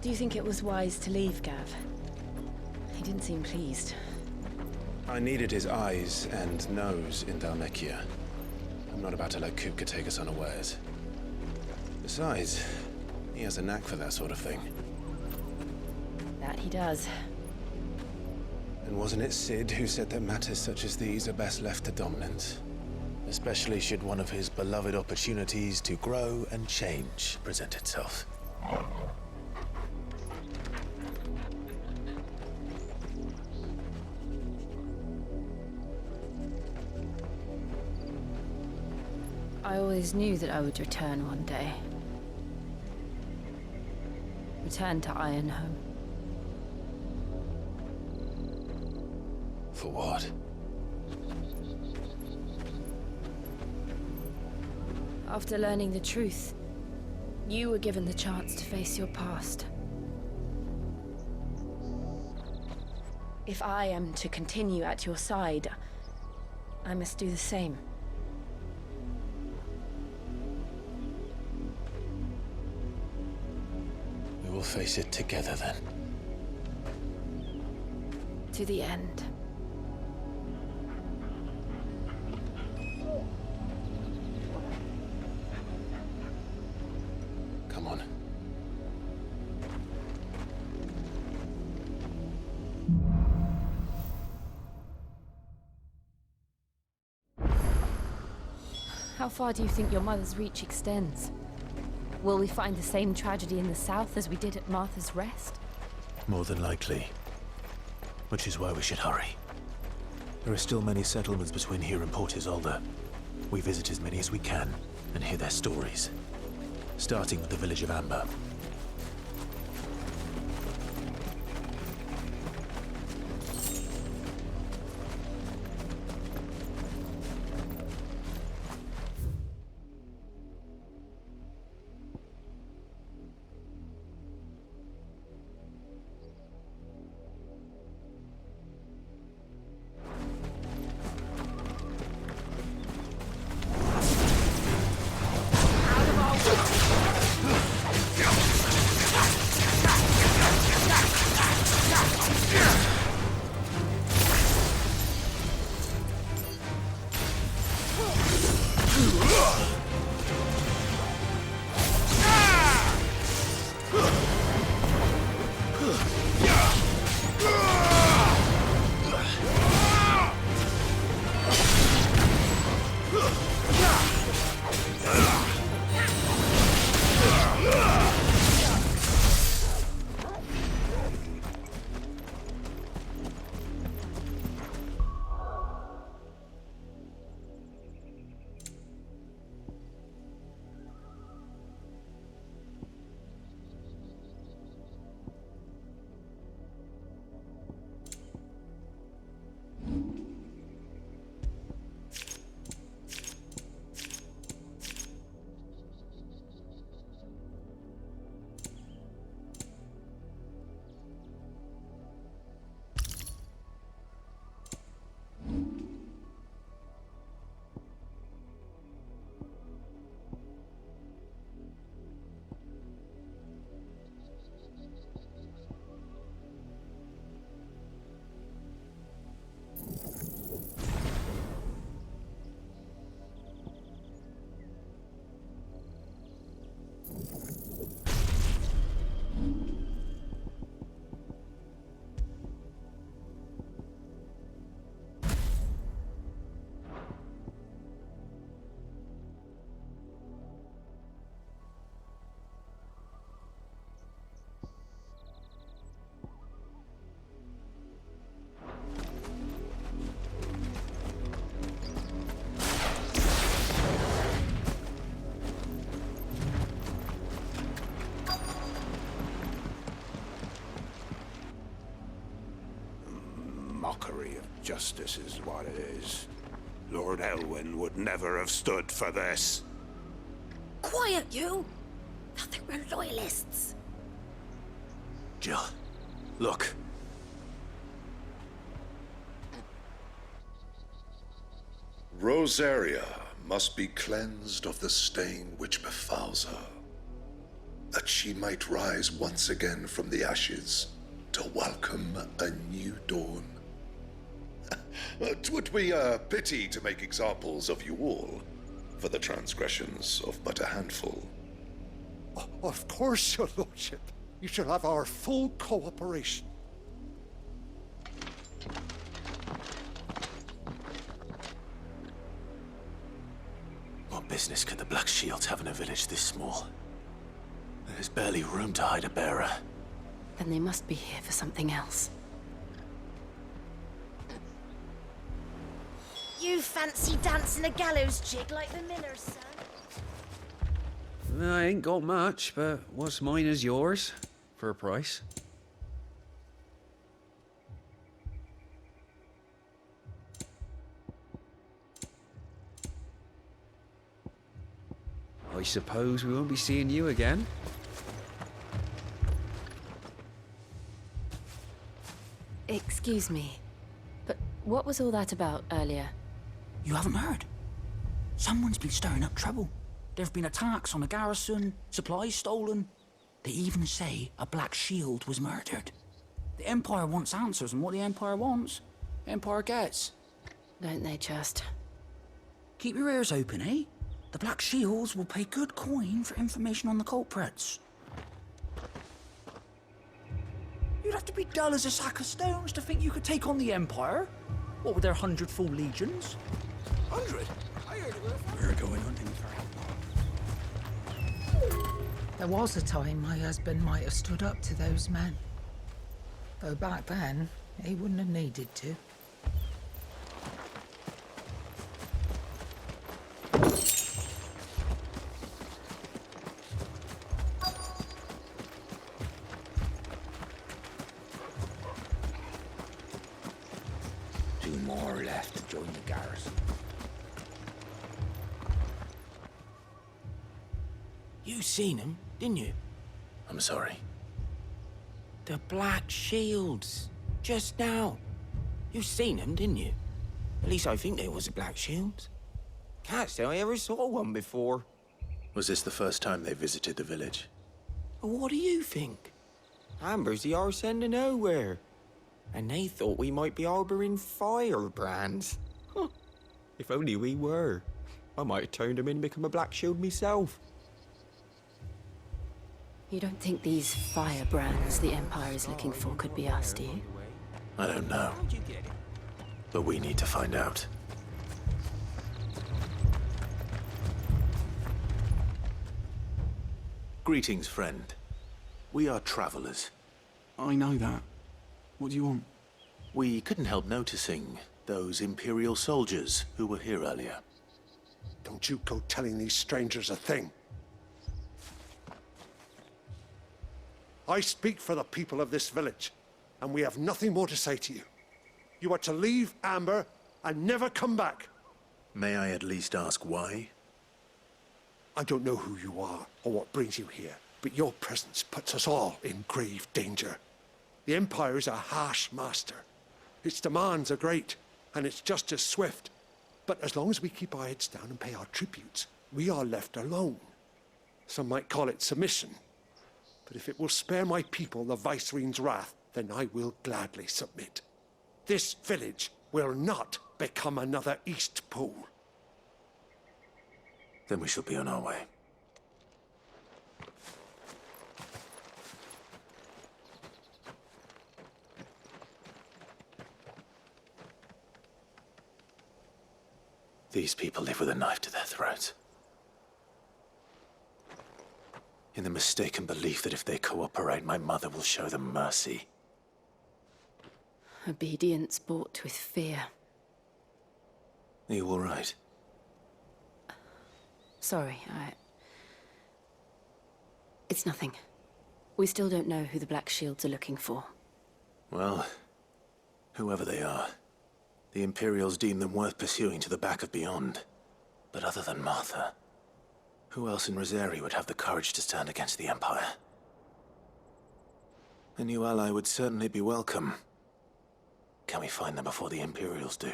Do you think it was wise to leave, Gav? He didn't seem pleased. I needed his eyes and nose in Dhalmekia. I'm not about to let Kupka take us unawares. Besides, he has a knack for that sort of thing. That he does. And wasn't it Sid who said that matters such as these are best left to dominance? Especially should one of his beloved opportunities to grow and change present itself. I always knew that I would return one day. Return to Ironhome. For what? After learning the truth, you were given the chance to face your past. If I am to continue at your side, I must do the same. We will face it together then. To the end. Come on. How far do you think your mother's reach extends? Will we find the same tragedy in the south as we did at Martha's Rest? More than likely. Which is why we should hurry. There are still many settlements between here and Port Isolde. We visit as many as we can and hear their stories. Starting with the village of Amber. Mockery of justice is what it is. Lord Elwyn would never have stood for this. Quiet, you! Thought they were loyalists. Jill, look. Rosaria must be cleansed of the stain which befouls her. that she might rise once again from the ashes to welcome a new dawn. 'Twould be a pity to make examples of you all for the transgressions of but a handful. Of course, your lordship. You shall have our full cooperation. What business could the Black Shields have in a village this small? There's barely room to hide a bearer. Then they must be here for something else. You fancy dancing a gallows jig like the miller's son? I ain't got much, but what's mine is yours, for a price. I suppose we won't be seeing you again. Excuse me, but what was all that about earlier? You haven't heard? Someone's been stirring up trouble. There have been attacks on the garrison, supplies stolen. They even say a Black Shield was murdered. The Empire wants answers, and what the Empire wants, the Empire gets. Don't they just? Keep your ears open, eh? The Black Shields will pay good coin for information on the culprits. You'd have to be dull as a sack of stones to think you could take on the Empire. What with their 100 full legions? 100? I heard it was. We're going hunting for help. There was a time my husband might have stood up to those men. Though back then, he wouldn't have needed to. Two more left to join the garrison. You seen him, didn't you? I'm sorry. The Black Shields. Just now. You seen them, didn't you? At least I think there was a Black Shield. Can't say I ever saw one before. Was this the first time they visited the village? What do you think? Amber's the arse end of nowhere. And they thought we might be harboring firebrands. Huh. If only we were. I might have turned them in and become a Black Shield myself. You don't think these firebrands the Empire is looking for could be us, do you? I don't know. How'd you get it? But we need to find out. Greetings, friend. We are travelers. I know that. What do you want? We couldn't help noticing those Imperial soldiers who were here earlier. Don't you go telling these strangers a thing. I speak for the people of this village, and we have nothing more to say to you. You are to leave Amber and never come back. May I at least ask why? I don't know who you are or what brings you here, but your presence puts us all in grave danger. The Empire is a harsh master. Its demands are great, and its justice swift. But as long as we keep our heads down and pay our tributes, we are left alone. Some might call it submission. But if it will spare my people the Viceroy's wrath, then I will gladly submit. This village will not become another East Pool. Then we shall be on our way. These people live with a knife to their throats. In the mistaken belief that if they cooperate, my mother will show them mercy. Obedience bought with fear. Are you all right? Sorry, It's nothing. We still don't know who the Black Shields are looking for. Well, whoever they are, the Imperials deem them worth pursuing to the back of beyond. But other than Martha, who else in Rosari would have the courage to stand against the Empire? A new ally would certainly be welcome. Can we find them before the Imperials do?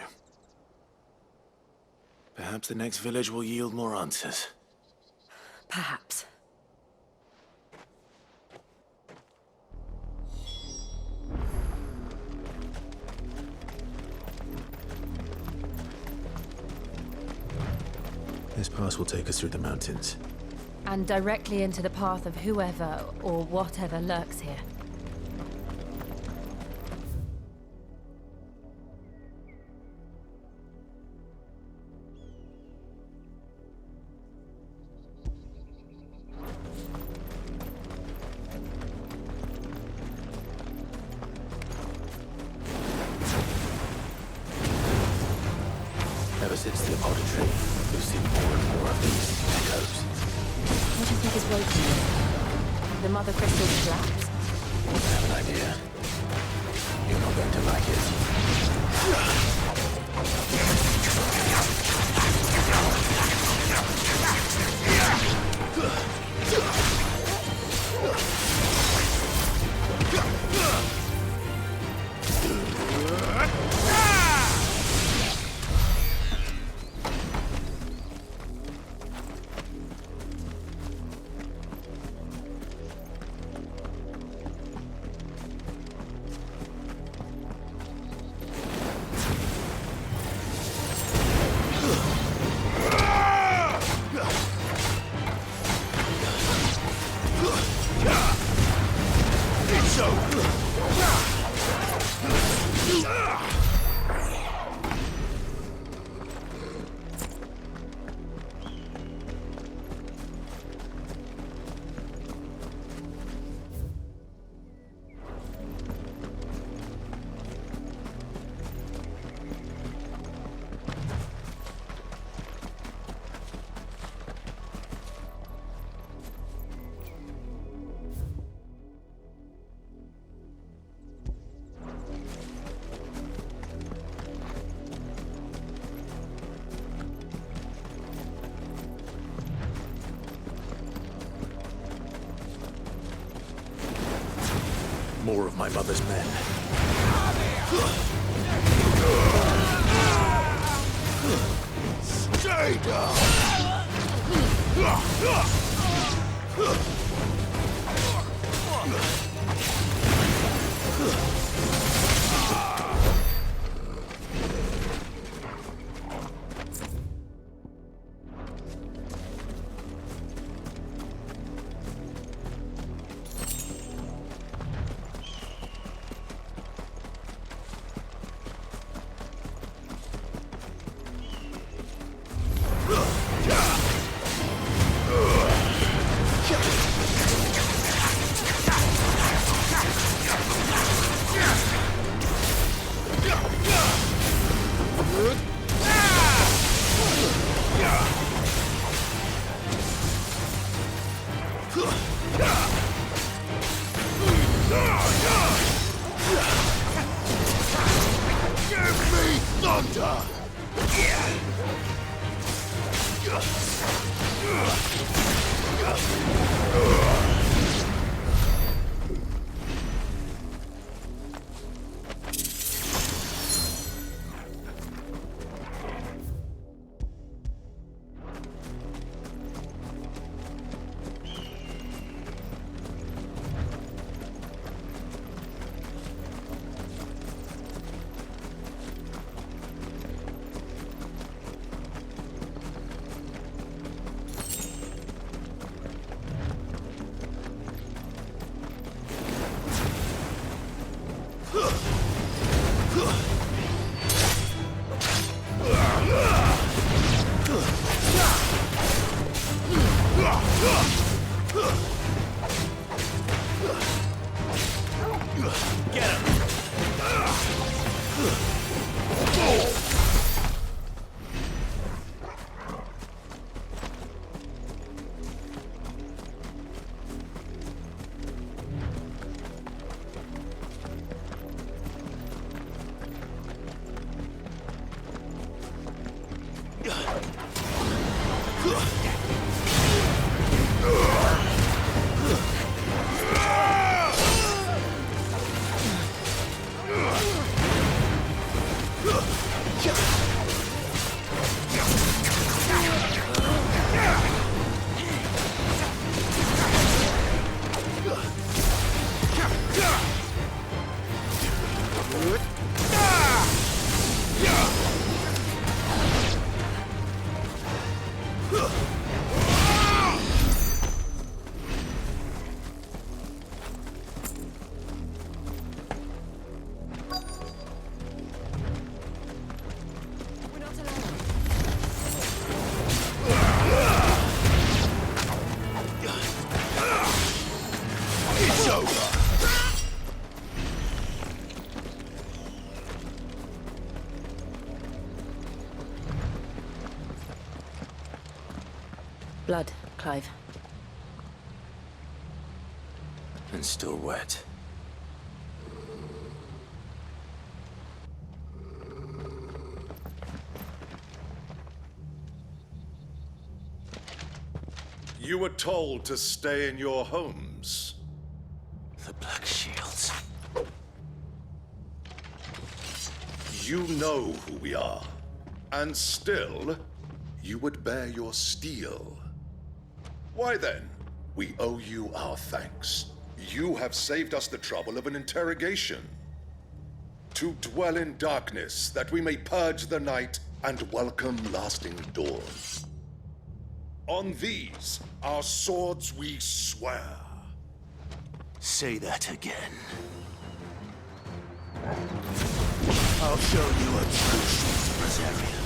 Perhaps the next village will yield more answers. Perhaps. This pass will take us through the mountains. And directly into the path of whoever or whatever lurks here. Ever since the Apollo tree, we've seen more and more of these echoes. What do you think is woken you? The Mothercrystal collapse? I have an idea. You're not going to like it. More of my mother's men. Stay down! Blood, Clive. And still wet. You were told to stay in your homes. The Black Shields. You know who we are. And still, you would bear your steel. Why then? We owe you our thanks. You have saved us the trouble of an interrogation. To dwell in darkness, that we may purge the night and welcome lasting dawn. On these, our swords we swear. Say that again. I'll show you a true Presarian.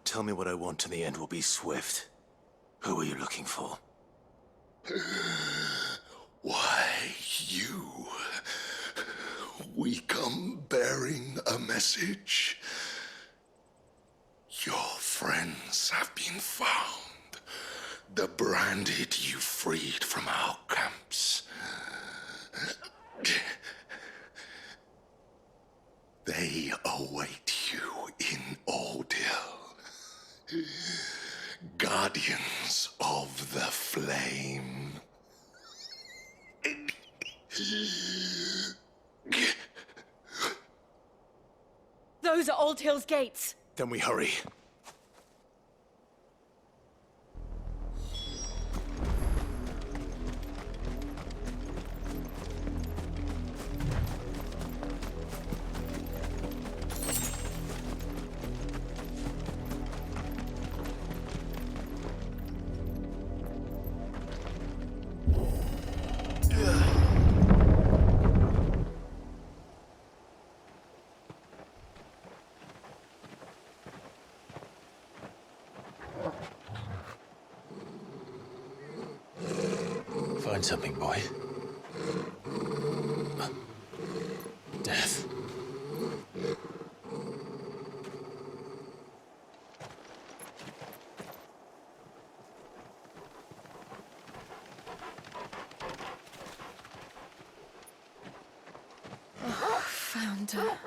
Tell me what I want and the end will be swift. Who are you looking for? Why, you? We come bearing a message. Your friends have been found. The branded you freed from our camps. They await you in Ordeal. Guardians of the Flame. Those are Old Hill's gates. Then we hurry. Find something, boy. Death. Found her.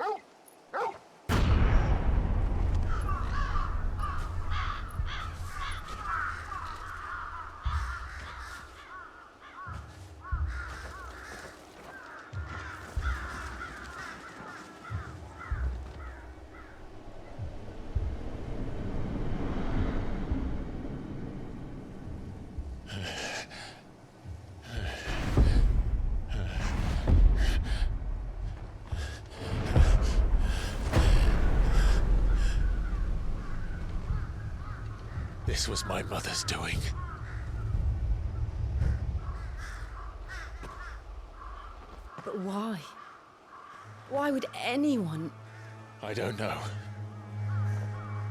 This was my mother's doing. But why? Why would anyone? I don't know.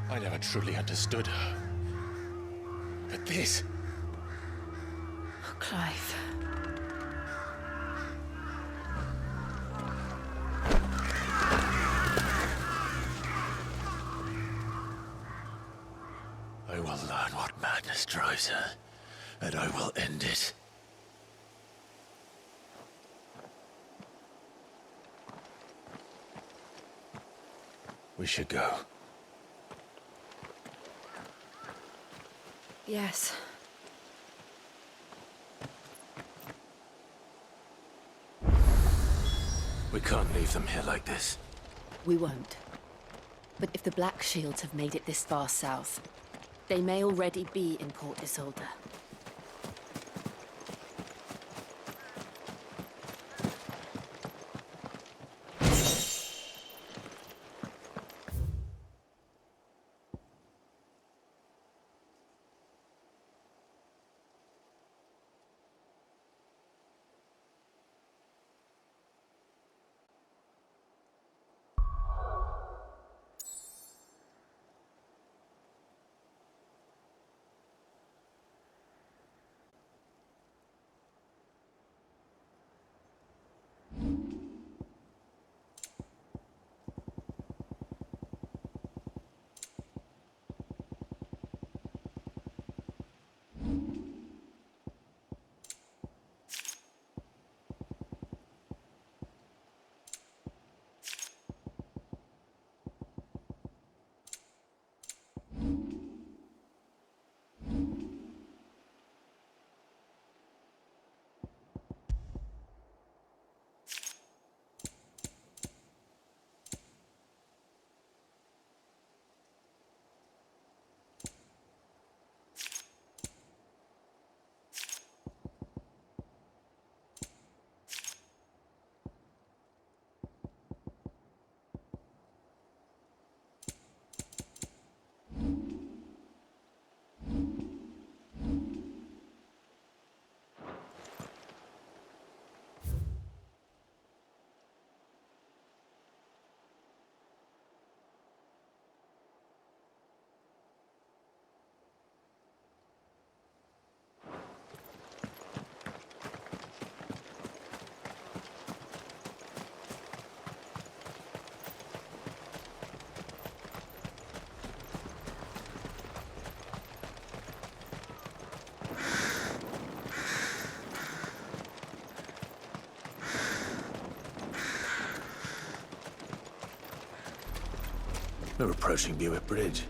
I never truly understood her. But this... Oh, Clive. I will learn what madness drives her, and I will end it. We should go. Yes. We can't leave them here like this. We won't. But if the Black Shields have made it this far south, they may already be in Port Isolde. We're approaching Buick Bridge.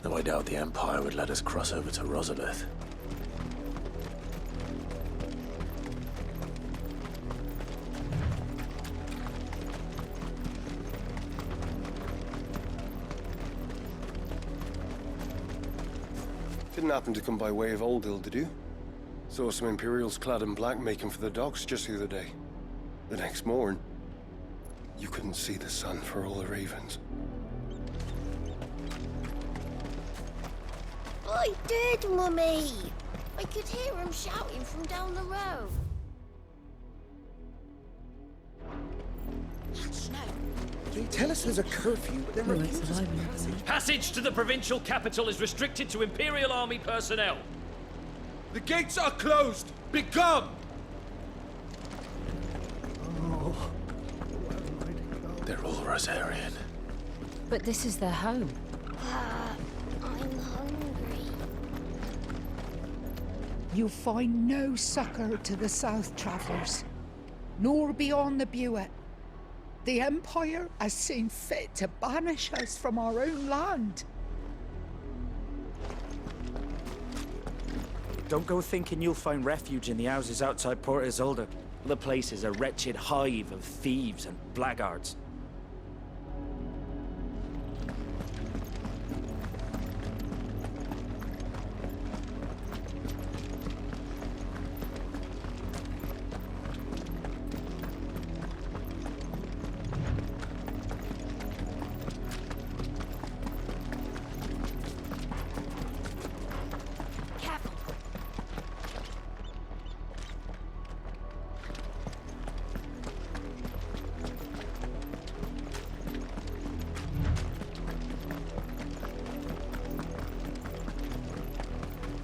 Though I doubt the Empire would let us cross over to Rosalith. Didn't happen to come by way of Old Hill, did you? Saw some Imperials clad in black making for the docks just the other day. The next morn, you couldn't see the sun for all the ravens. I did, Mummy! I could hear him shouting from down the road. That's no. They tell us there's a curfew, but they're refusing passage. Passage to the provincial capital is restricted to Imperial Army personnel. The gates are closed! Begone! Oh. They're all Rosarian. But this is their home. I'm hungry. You find no succor to the south travellers, nor beyond the Buet. The Empire has seen fit to banish us from our own land. Don't go thinking you'll find refuge in the houses outside Port Isolde. The place is a wretched hive of thieves and blackguards.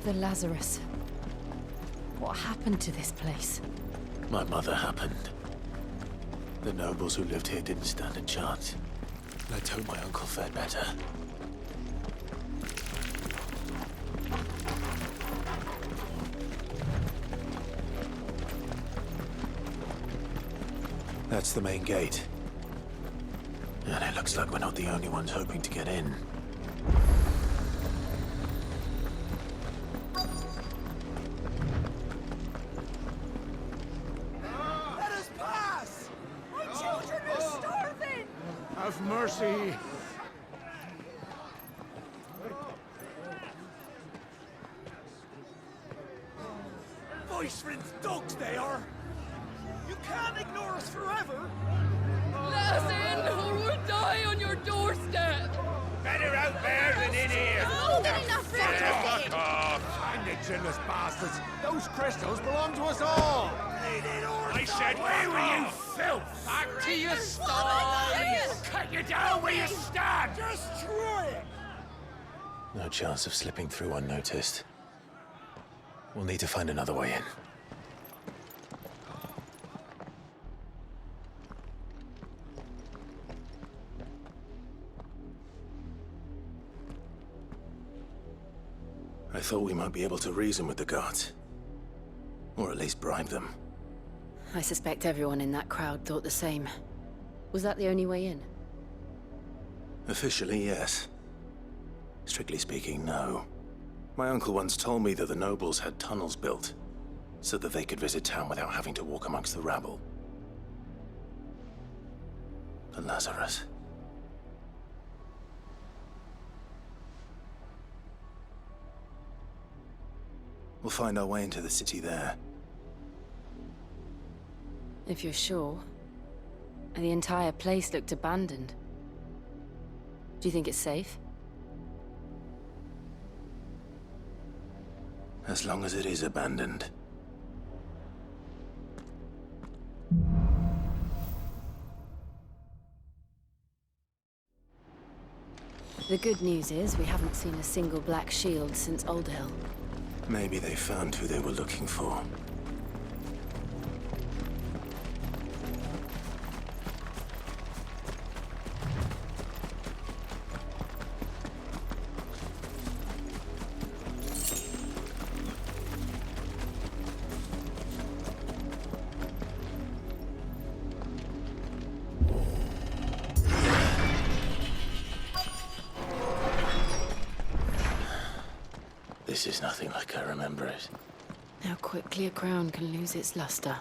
The Lazarus. What happened to this place? My mother happened. The nobles who lived here didn't stand a chance. Let's hope my uncle fared better. That's the main gate. And it looks like we're not the only ones hoping to get in. Let us pass! My children are starving! Have mercy! Viceland's dogs they are! You can't ignore us forever! Let us in, or we'll die on your doorstep! Better out there than in here! Oh, good enough for Fuck off! Find the chinless bastards! Those crystals belong to us all! I said, where were you, filth? Back to your sties! Cut you down where you stand! Destroy it! No chance of slipping through unnoticed. We'll need to find another way in. I thought we might be able to reason with the guards. Or at least bribe them. I suspect everyone in that crowd thought the same. Was that the only way in? Officially, yes. Strictly speaking, no. My uncle once told me that the nobles had tunnels built, so that they could visit town without having to walk amongst the rabble. But Lazarus... We'll find our way into the city there. If you're sure. The entire place looked abandoned. Do you think it's safe? As long as it is abandoned. The good news is we haven't seen a single black shield since Old Hill. Maybe they found who they were looking for. This is nothing like I remember it. How quickly a crown can lose its luster.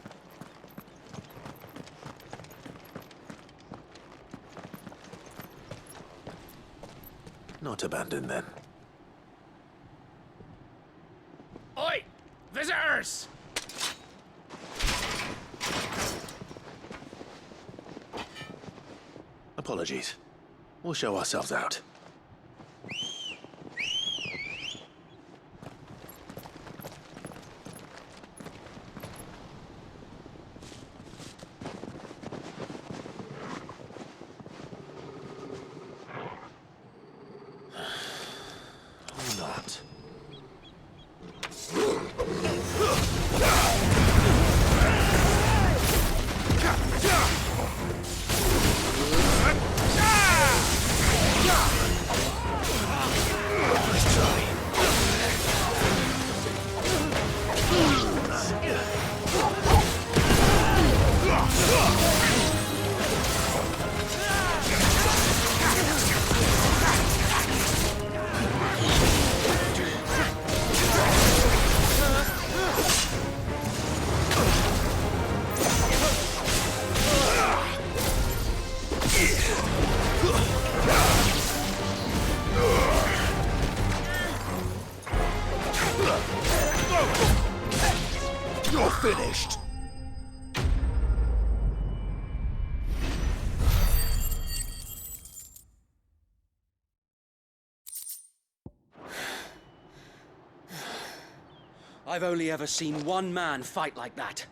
Not abandoned, then. Oi! Visitors! Apologies. We'll show ourselves out. You're finished! I've only ever seen one man fight like that.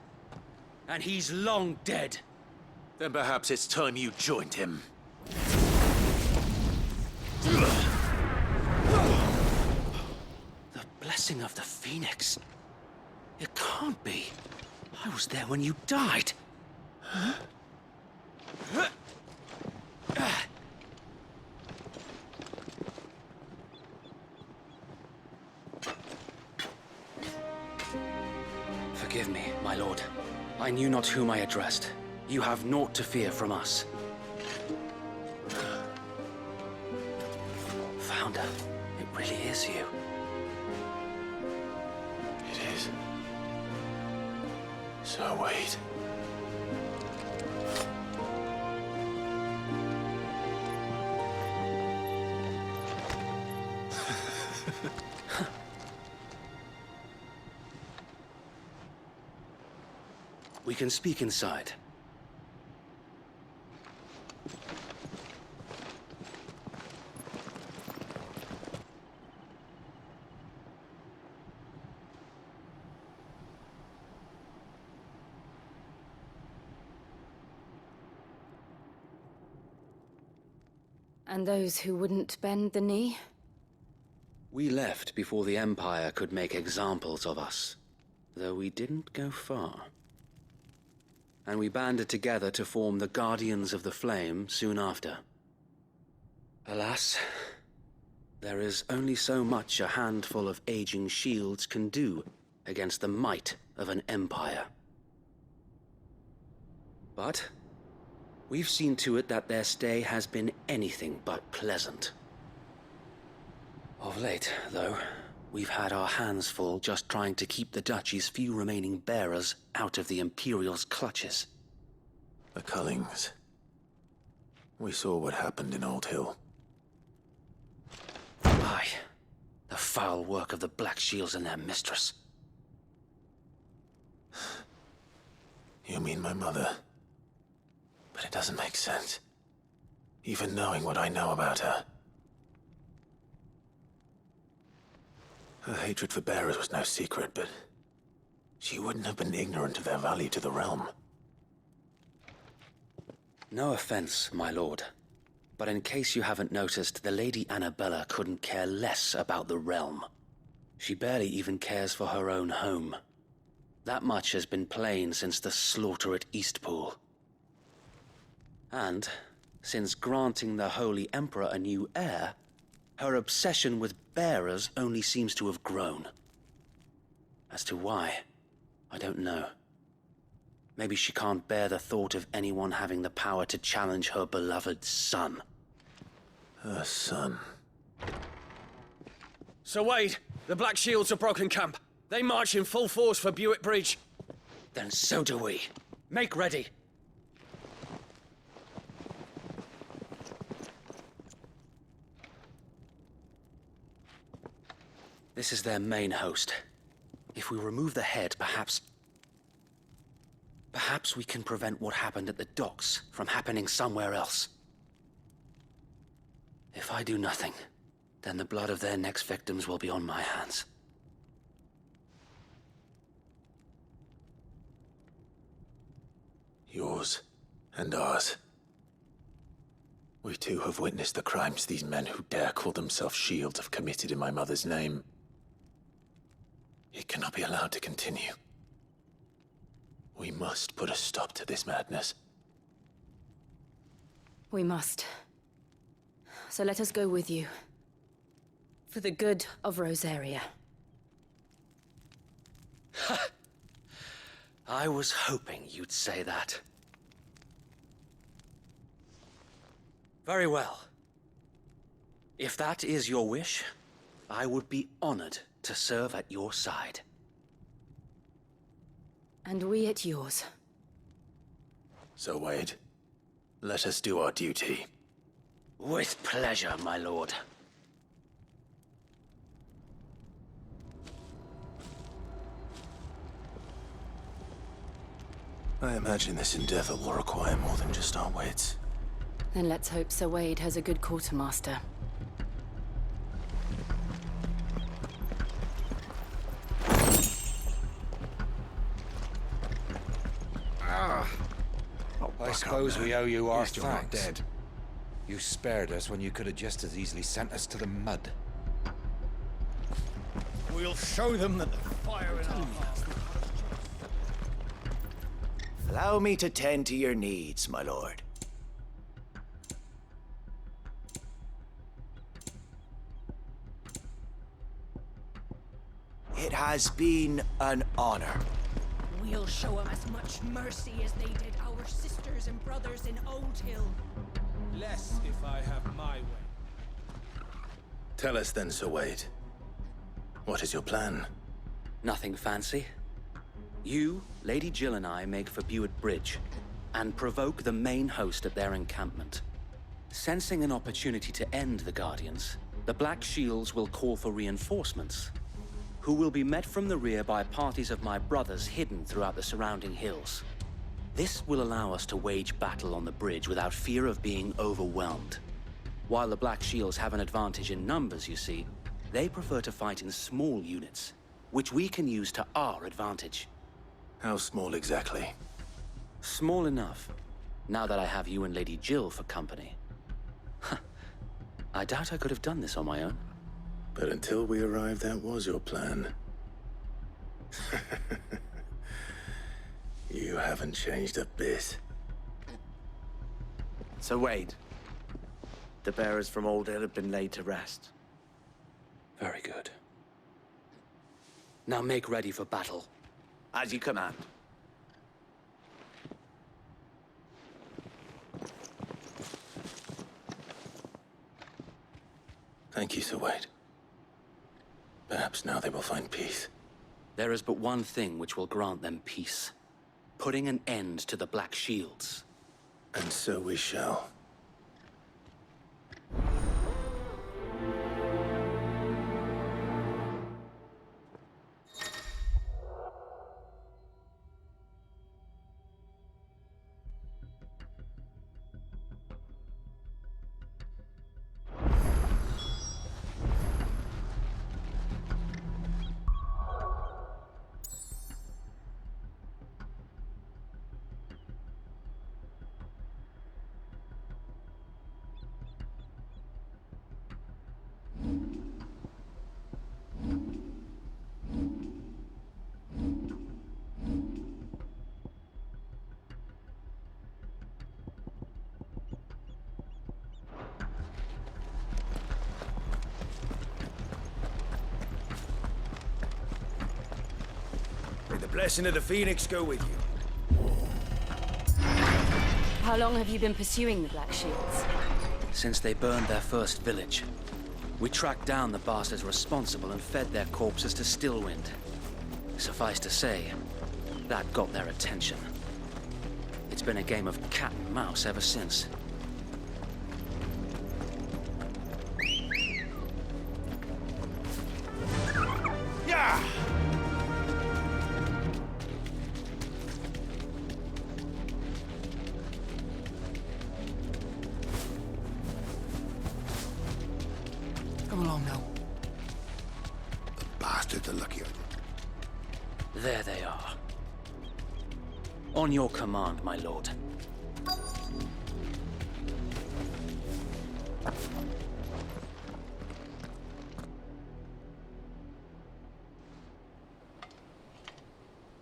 And he's long dead. Then perhaps it's time you joined him. The blessing of the Phoenix. It can't be. I was there when you died. Huh? Forgive me, my lord. I knew not whom I addressed. You have naught to fear from us. Founder, it really is you. It is. So wait. We can speak inside. And those who wouldn't bend the knee? We left before the Empire could make examples of us, though we didn't go far. And we banded together to form the Guardians of the Flame soon after. Alas, there is only so much a handful of aging shields can do against the might of an empire. But we've seen to it that their stay has been anything but pleasant. Of late, though, we've had our hands full just trying to keep the Duchy's few remaining bearers out of the Imperial's clutches. The Cullings. We saw what happened in Old Hill. Aye. The foul work of the Black Shields and their mistress. You mean my mother? But it doesn't make sense. Even knowing what I know about her. Her hatred for bearers was no secret, but she wouldn't have been ignorant of their value to the realm. No offense, my lord. But in case you haven't noticed, the Lady Annabella couldn't care less about the realm. She barely even cares for her own home. That much has been plain since the slaughter at Eastpool. And, since granting the Holy Emperor a new heir, her obsession with bearers only seems to have grown. As to why, I don't know. Maybe she can't bear the thought of anyone having the power to challenge her beloved son. Her son? Sir Wade, the Black Shields have broken camp. They march in full force for Buick Bridge. Then so do we. Make ready. This is their main host. If we remove the head, perhaps we can prevent what happened at the docks from happening somewhere else. If I do nothing, then the blood of their next victims will be on my hands. Yours and ours. We too have witnessed the crimes these men who dare call themselves shields have committed in my mother's name. It cannot be allowed to continue. We must put a stop to this madness. We must. So let us go with you. For the good of Rosaria. I was hoping you'd say that. Very well. If that is your wish, I would be honored to serve at your side. And we at yours. So, Wade, let us do our duty. With pleasure, my lord. I imagine this endeavor will require more than just our wits. Then let's hope Sir Wade has a good quartermaster. I suppose we owe you our thanks. Dead. You spared us when you could have just as easily sent us to the mud. We'll show them that the fire in our hearts. Allow me to tend to your needs, my lord. It has been an honor. We'll show them as much mercy as they did our sisters and brothers in Old Hill. Less if I have my way. Tell us then, Sir Wade. What is your plan? Nothing fancy. You, Lady Jill and I make for Buett Bridge and provoke the main host at their encampment. Sensing an opportunity to end the Guardians, the Black Shields will call for reinforcements, who will be met from the rear by parties of my brothers hidden throughout the surrounding hills. This will allow us to wage battle on the bridge without fear of being overwhelmed. While the Black Shields have an advantage in numbers, you see, they prefer to fight in small units, which we can use to our advantage. How small exactly? Small enough, now that I have you and Lady Jill for company. I doubt I could have done this on my own. But until we arrived, that was your plan. You haven't changed a bit. Sir Wade, the bearers from Old Hill have been laid to rest. Very good. Now make ready for battle. As you command. Thank you, Sir Wade. Perhaps now they will find peace. There is but one thing which will grant them peace. Putting an end to the Black Shields. And so we shall. May the blessing of the Phoenix go with you. How long have you been pursuing the Black Shields? Since they burned their first village. We tracked down the bastards responsible and fed their corpses to Stillwind. Suffice to say, that got their attention. It's been a game of cat and mouse ever since. Yeah! Come along now. The bastards are lucky I did. There they are. On your command, my lord.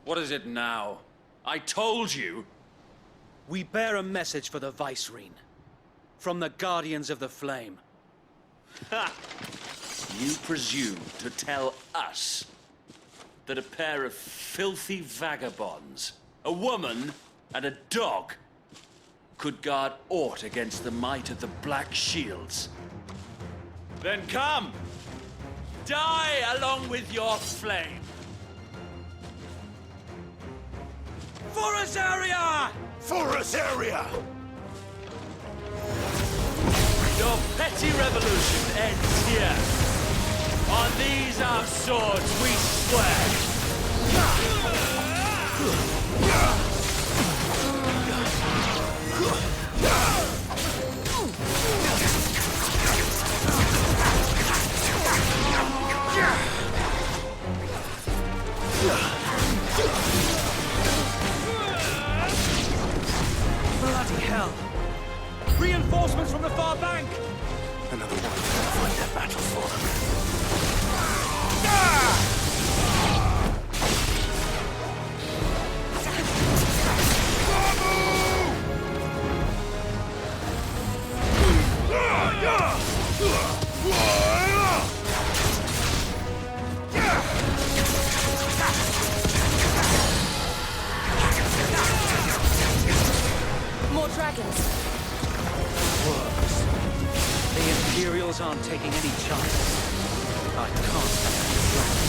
What is it now? I told you! We bear a message for the Vicereine. From the Guardians of the Flame. Ha! You presume to tell us that a pair of filthy vagabonds, a woman and a dog, could guard aught against the might of the Black Shields? Then come! Die along with your flame! For Azaria! For Azaria! Your petty revolution ends here. On these our swords we swear. Bloody hell! Reinforcements from the far bank! Another one. Find their battle for them. aren't taking any chances. I can't stand this land.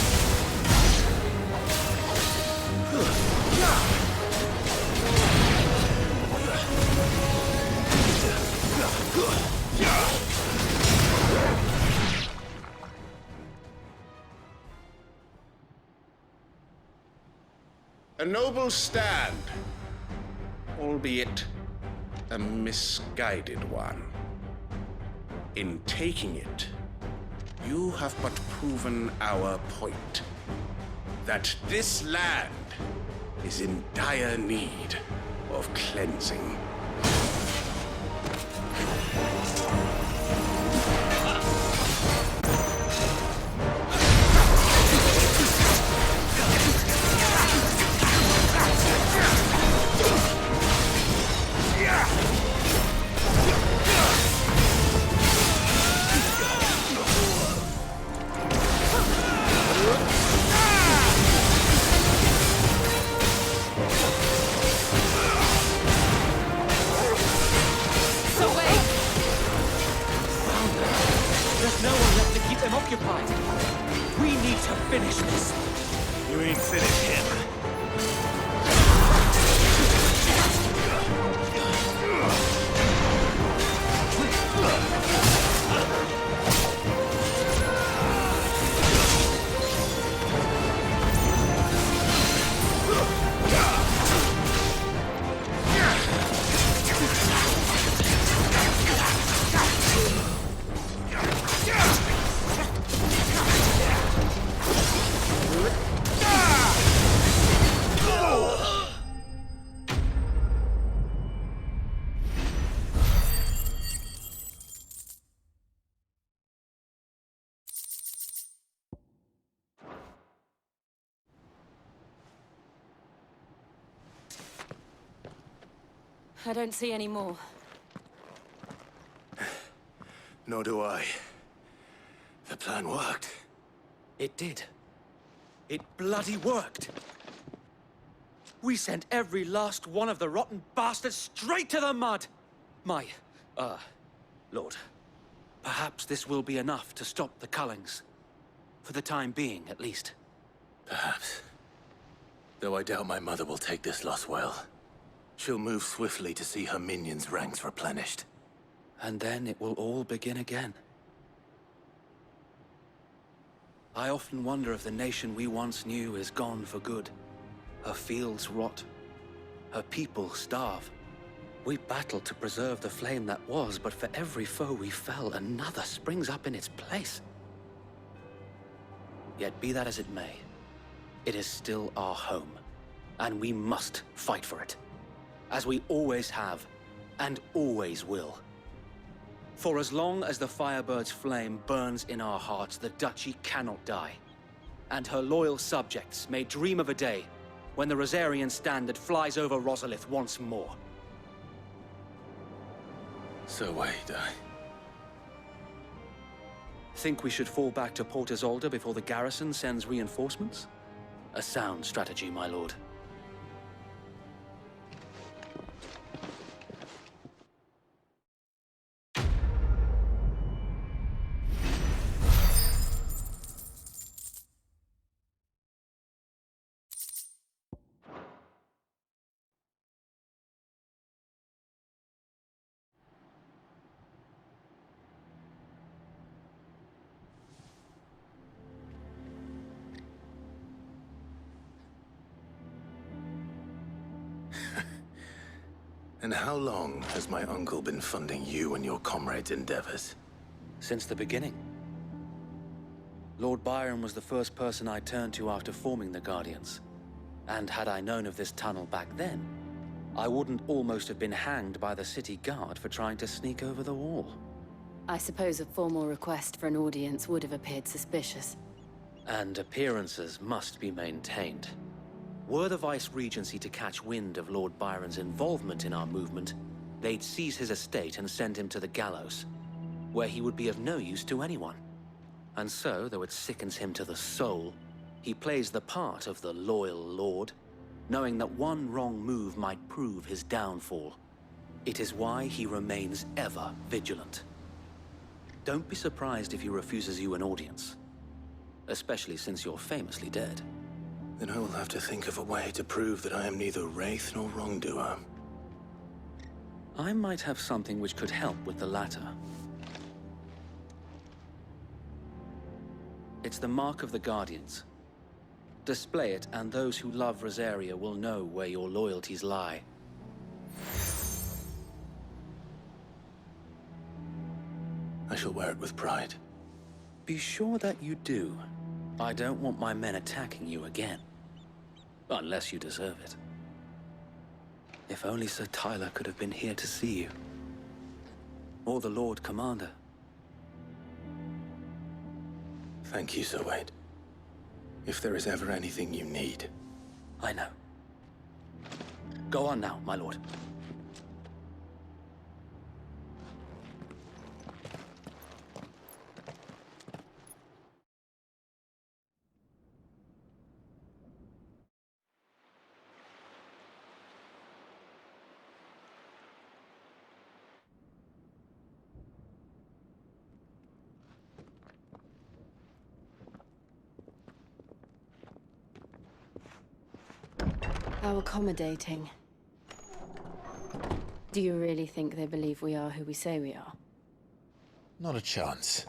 A noble stand, albeit a misguided one. In taking it, you have but proven our point, that this land is in dire need of cleansing. There's no one left to keep them occupied. We need to finish this. You ain't finished him. I don't see any more. Nor do I. The plan worked. It did. It bloody worked. We sent every last one of the rotten bastards straight to the mud! Lord. Perhaps this will be enough to stop the Cullings. For the time being, at least. Perhaps. Though I doubt my mother will take this loss well. She'll move swiftly to see her minions' ranks replenished. And then it will all begin again. I often wonder if the nation we once knew is gone for good. Her fields rot. Her people starve. We battled to preserve the flame that was, but for every foe we fell, another springs up in its place. Yet be that as it may, it is still our home, and we must fight for it. As we always have, and always will. For as long as the Firebird's flame burns in our hearts, the Duchy cannot die. And her loyal subjects may dream of a day when the Rosarian standard flies over Rosalith once more. So wait, Think we should fall back to Port Isolde before the garrison sends reinforcements? A sound strategy, my lord. And how long has my uncle been funding you and your comrades' endeavors? Since the beginning. Lord Byron was the first person I turned to after forming the Guardians. And had I known of this tunnel back then, I wouldn't almost have been hanged by the city guard for trying to sneak over the wall. I suppose a formal request for an audience would have appeared suspicious. And appearances must be maintained. Were the Vice-Regency to catch wind of Lord Byron's involvement in our movement, they'd seize his estate and send him to the gallows, where he would be of no use to anyone. And so, though it sickens him to the soul, he plays the part of the loyal lord, knowing that one wrong move might prove his downfall. It is why he remains ever vigilant. Don't be surprised if he refuses you an audience. Especially since you're famously dead. Then I will have to think of a way to prove that I am neither wraith nor wrongdoer. I might have something which could help with the latter. It's the mark of the Guardians. Display it, and those who love Rosaria will know where your loyalties lie. I shall wear it with pride. Be sure that you do. I don't want my men attacking you again. Unless you deserve it. If only Sir Tyler could have been here to see you. Or the Lord Commander. Thank you, Sir Wade. If there is ever anything you need. I know. Go on now, my lord. How accommodating. Do you really think they believe we are who we say we are? Not a chance.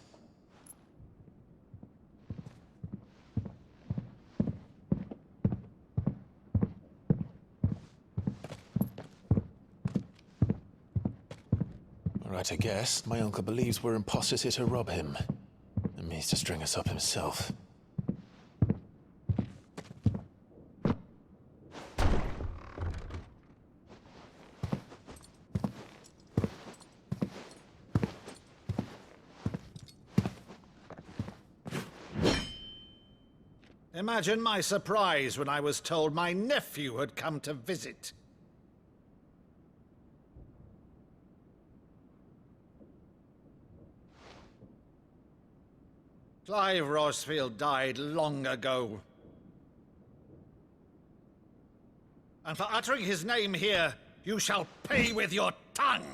Right, I guess. My uncle believes we're imposters here to rob him. And means to string us up himself. Imagine my surprise when I was told my nephew had come to visit. Clive Rosfield died long ago. And for uttering his name here, you shall pay with your tongue!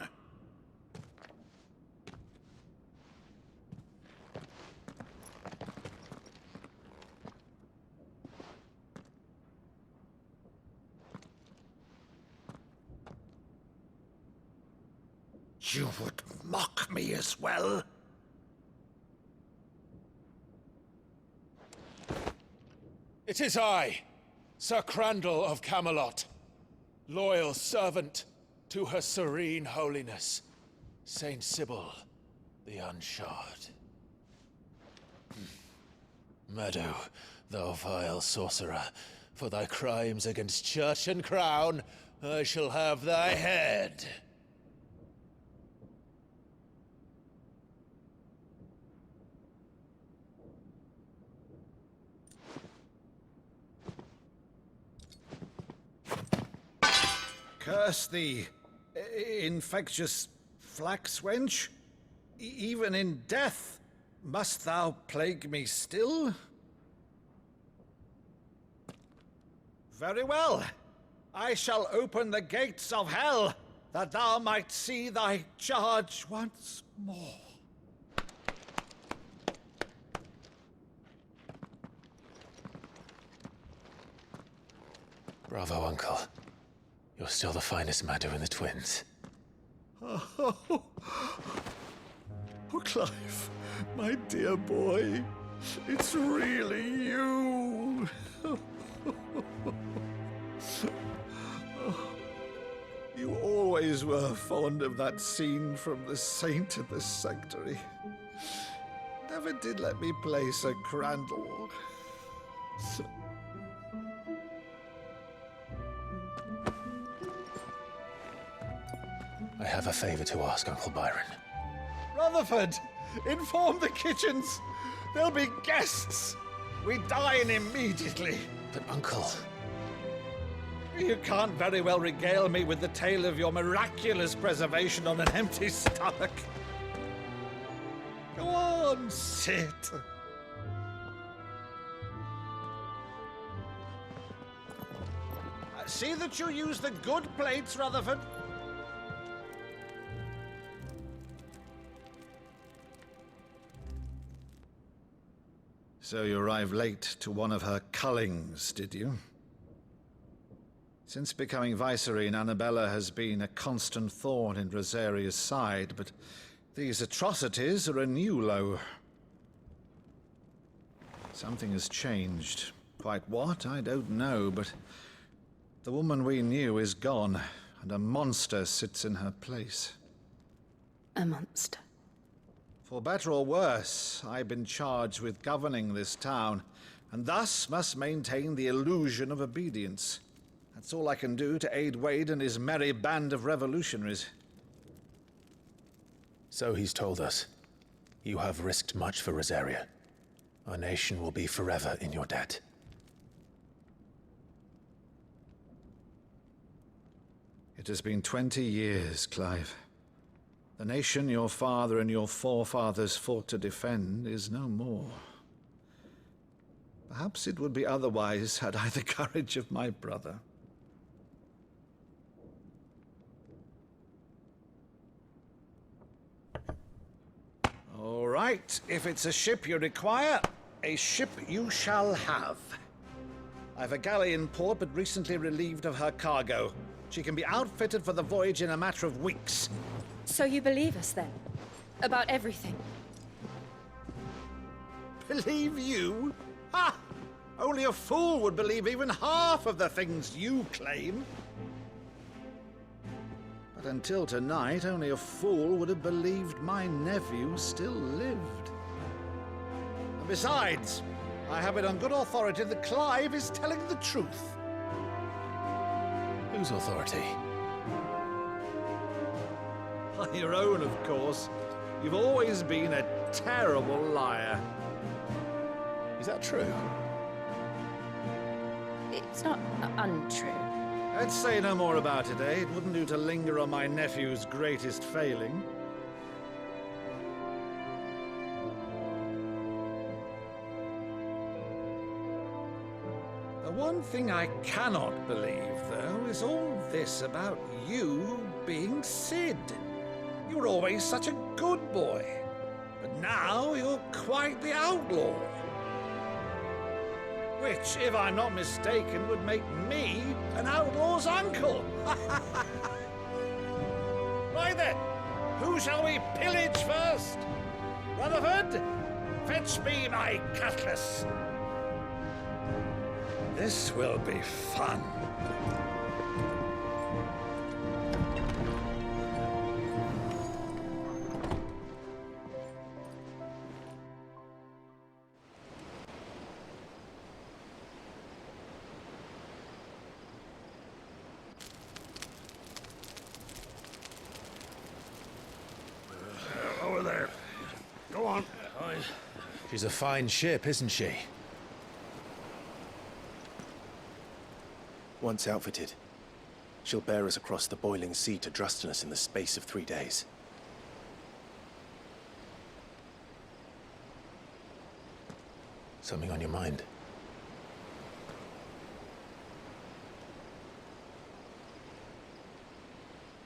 You would mock me as well? It is I, Sir Crandall of Camelot, loyal servant to Her Serene Holiness, Saint Sybil the Unshod. Meadow, thou vile sorcerer, for thy crimes against church and crown, I shall have thy head. Curse thee, infectious flax wench. Even in death, must thou plague me still? Very well. I shall open the gates of hell, that thou might see thy charge once more. Bravo, Uncle. You're still the finest Meadow in the twins. Oh, Clive, my dear boy, it's really you. You always were fond of that scene from The Saint in the Sanctuary. Never did let me play Sir Crandall. I have a favor to ask, Uncle Byron. Rutherford, inform the kitchens. There'll be guests. We dine immediately. But, Uncle... You can't very well regale me with the tale of your miraculous preservation on an empty stomach. Go on, sit. See that you use the good plates, Rutherford. So you arrived late to one of her cullings, did you? Since becoming Vicereine, Annabella has been a constant thorn in Rosaria's side, but these atrocities are a new low. Something has changed. Quite what, I don't know, but the woman we knew is gone, and a monster sits in her place. A monster? For better or worse, I've been charged with governing this town, and thus must maintain the illusion of obedience. That's all I can do to aid Wade and his merry band of revolutionaries. So he's told us. You have risked much for Rosaria. Our nation will be forever in your debt. It has been 20 years, Clive. The nation your father and your forefathers fought to defend is no more. Perhaps it would be otherwise had I the courage of my brother. All right, if it's a ship you require, a ship you shall have. I've a galley in port, but recently relieved of her cargo. She can be outfitted for the voyage in a matter of weeks. So you believe us, then? About everything? Believe you? Ha! Only a fool would believe even half of the things you claim. But until tonight, only a fool would have believed my nephew still lived. And besides, I have it on good authority that Clive is telling the truth. Whose authority? On your own, of course. You've always been a terrible liar. Is that true? It's not untrue. Let's say no more about it, eh? It wouldn't do to linger on my nephew's greatest failing. The one thing I cannot believe, though, is all this about you being Sid. You were always such a good boy, but now you're quite the outlaw. Which, if I'm not mistaken, would make me an outlaw's uncle. Right then, who shall we pillage first? Rutherford, fetch me my cutlass. This will be fun. Over there. Go on. She's a fine ship, isn't she? Once outfitted, she'll bear us across the boiling sea to Drustinus in the space of 3 days. Something on your mind?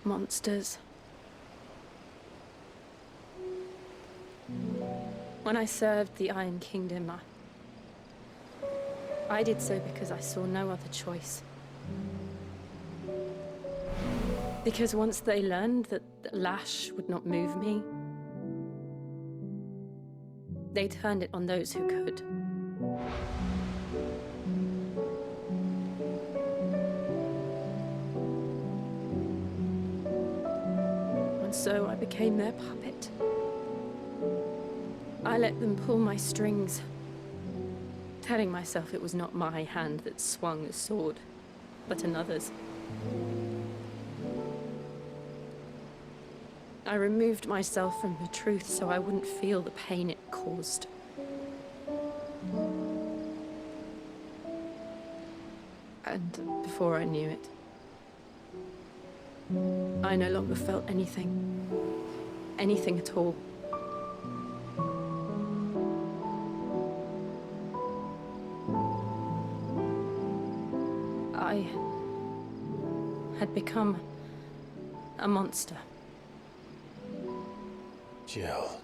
Monsters. When I served the Iron Kingdom, I did so because I saw no other choice. Because once they learned that the lash would not move me, they turned it on those who could. And so I became their puppet. I let them pull my strings, telling myself it was not my hand that swung the sword, but another's. I removed myself from the truth so I wouldn't feel the pain it caused. And before I knew it, I no longer felt anything. Anything at all. I had become a monster. Jill.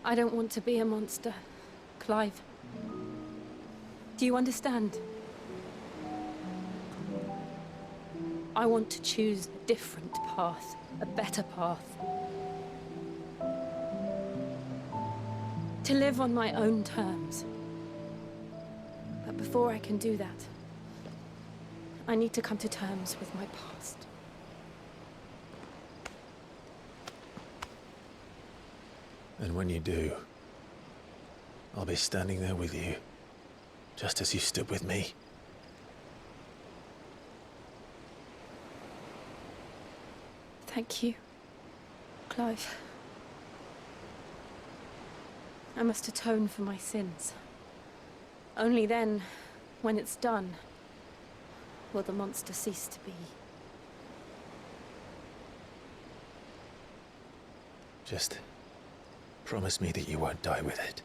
I don't want to be a monster, Clive. Do you understand? I want to choose a different path, a better path. To live on my own terms. But before I can do that, I need to come to terms with my past. And when you do, I'll be standing there with you, just as you stood with me. Thank you, Clive. I must atone for my sins. Only then, when it's done, will the monster cease to be. Just promise me that you won't die with it.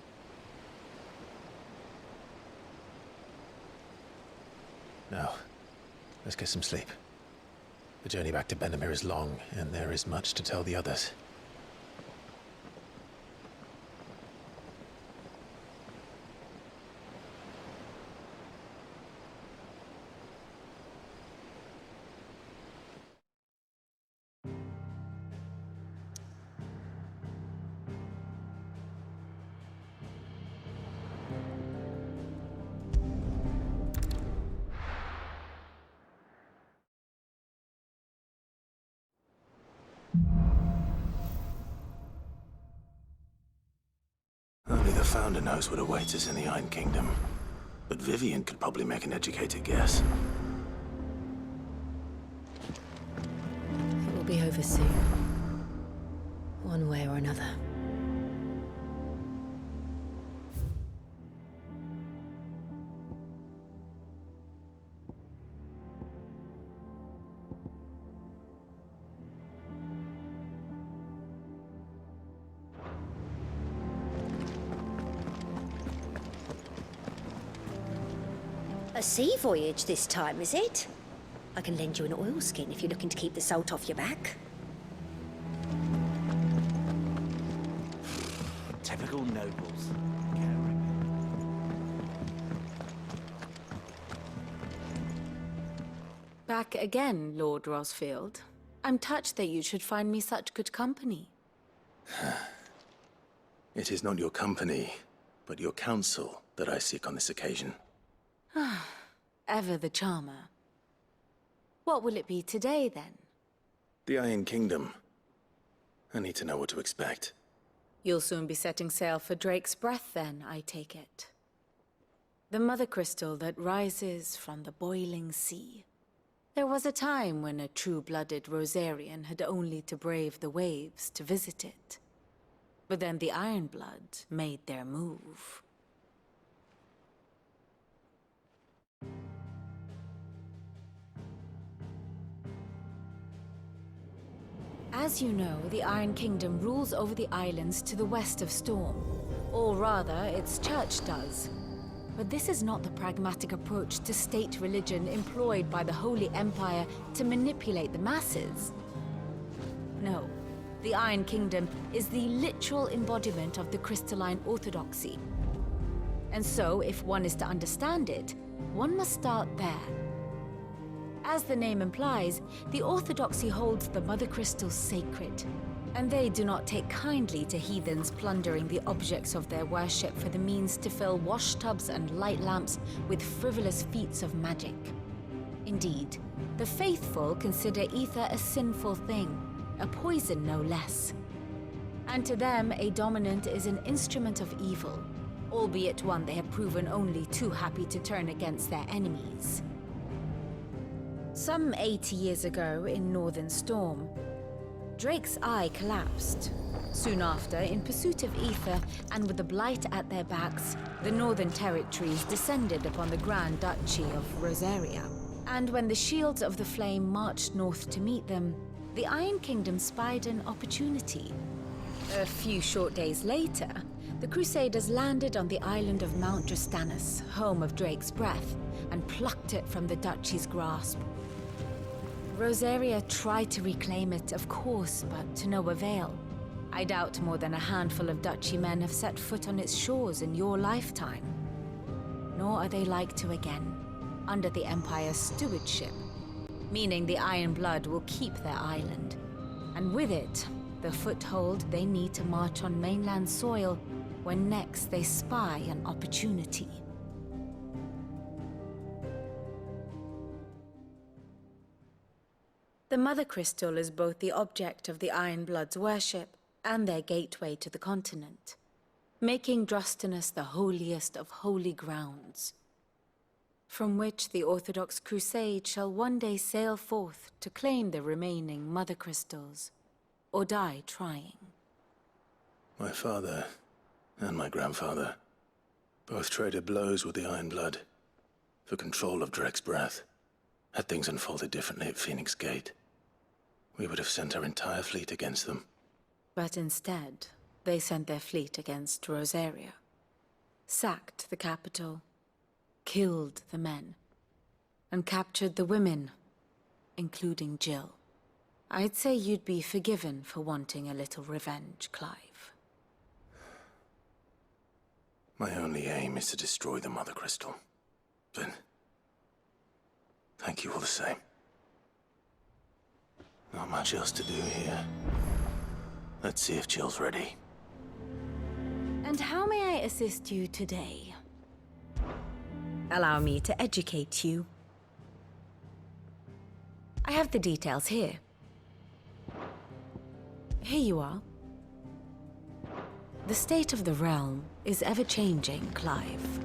Now, let's get some sleep. The journey back to Benamir is long, and there is much to tell the others. Only the Founder knows what awaits us in the Iron Kingdom. But Vivian could probably make an educated guess. It will be over soon. One way or another. A sea voyage this time, is it? I can lend you an oilskin if you're looking to keep the salt off your back. Typical nobles. Back again, Lord Rosfield. I'm touched that you should find me such good company. It is not your company, but your counsel that I seek on this occasion. Ever the charmer. What will it be today, then? The Iron Kingdom. I need to know what to expect. You'll soon be setting sail for Drake's Breath, then, I take it. The Mothercrystal that rises from the boiling sea. There was a time when a true-blooded Rosarian had only to brave the waves to visit it. But then the Ironblood made their move. As you know, the Iron Kingdom rules over the islands to the west of Storm. Or rather, its church does. But this is not the pragmatic approach to state religion employed by the Holy Empire to manipulate the masses. No, the Iron Kingdom is the literal embodiment of the crystalline orthodoxy. And so, if one is to understand it, one must start there. As the name implies, the Orthodoxy holds the Mothercrystal sacred, and they do not take kindly to heathens plundering the objects of their worship for the means to fill washtubs and light lamps with frivolous feats of magic. Indeed, the faithful consider ether a sinful thing, a poison no less. And to them, a dominant is an instrument of evil, albeit one they have proven only too happy to turn against their enemies. Some 80 years ago, in Northern Storm, Drake's eye collapsed. Soon after, in pursuit of ether, and with the blight at their backs, the Northern Territories descended upon the Grand Duchy of Rosaria. And when the Shields of the Flame marched north to meet them, the Iron Kingdom spied an opportunity. A few short days later, the Crusaders landed on the island of Mount Drastanus, home of Drake's Breath, and plucked it from the Duchy's grasp. Rosaria tried to reclaim it, of course, but to no avail. I doubt more than a handful of duchy men have set foot on its shores in your lifetime. Nor are they like to again, under the Empire's stewardship, meaning the Iron Blood will keep their island, and with it, the foothold they need to march on mainland soil when next they spy an opportunity. The Mothercrystal is both the object of the Iron Blood's worship and their gateway to the continent, making Drostanus the holiest of holy grounds, from which the Orthodox Crusade shall one day sail forth to claim the remaining Mothercrystals, or die trying. My father and my grandfather both traded blows with the Iron Blood for control of Drek's breath. Had things unfolded differently at Phoenix Gate, we would have sent our entire fleet against them. But instead, they sent their fleet against Rosaria, sacked the capital, killed the men, and captured the women, including Jill. I'd say you'd be forgiven for wanting a little revenge, Clive. My only aim is to destroy the Mothercrystal. But thank you all the same. Not much else to do here. Let's see if Jill's ready. And how may I assist you today? Allow me to educate you. I have the details here. Here you are. The state of the realm is ever-changing, Clive.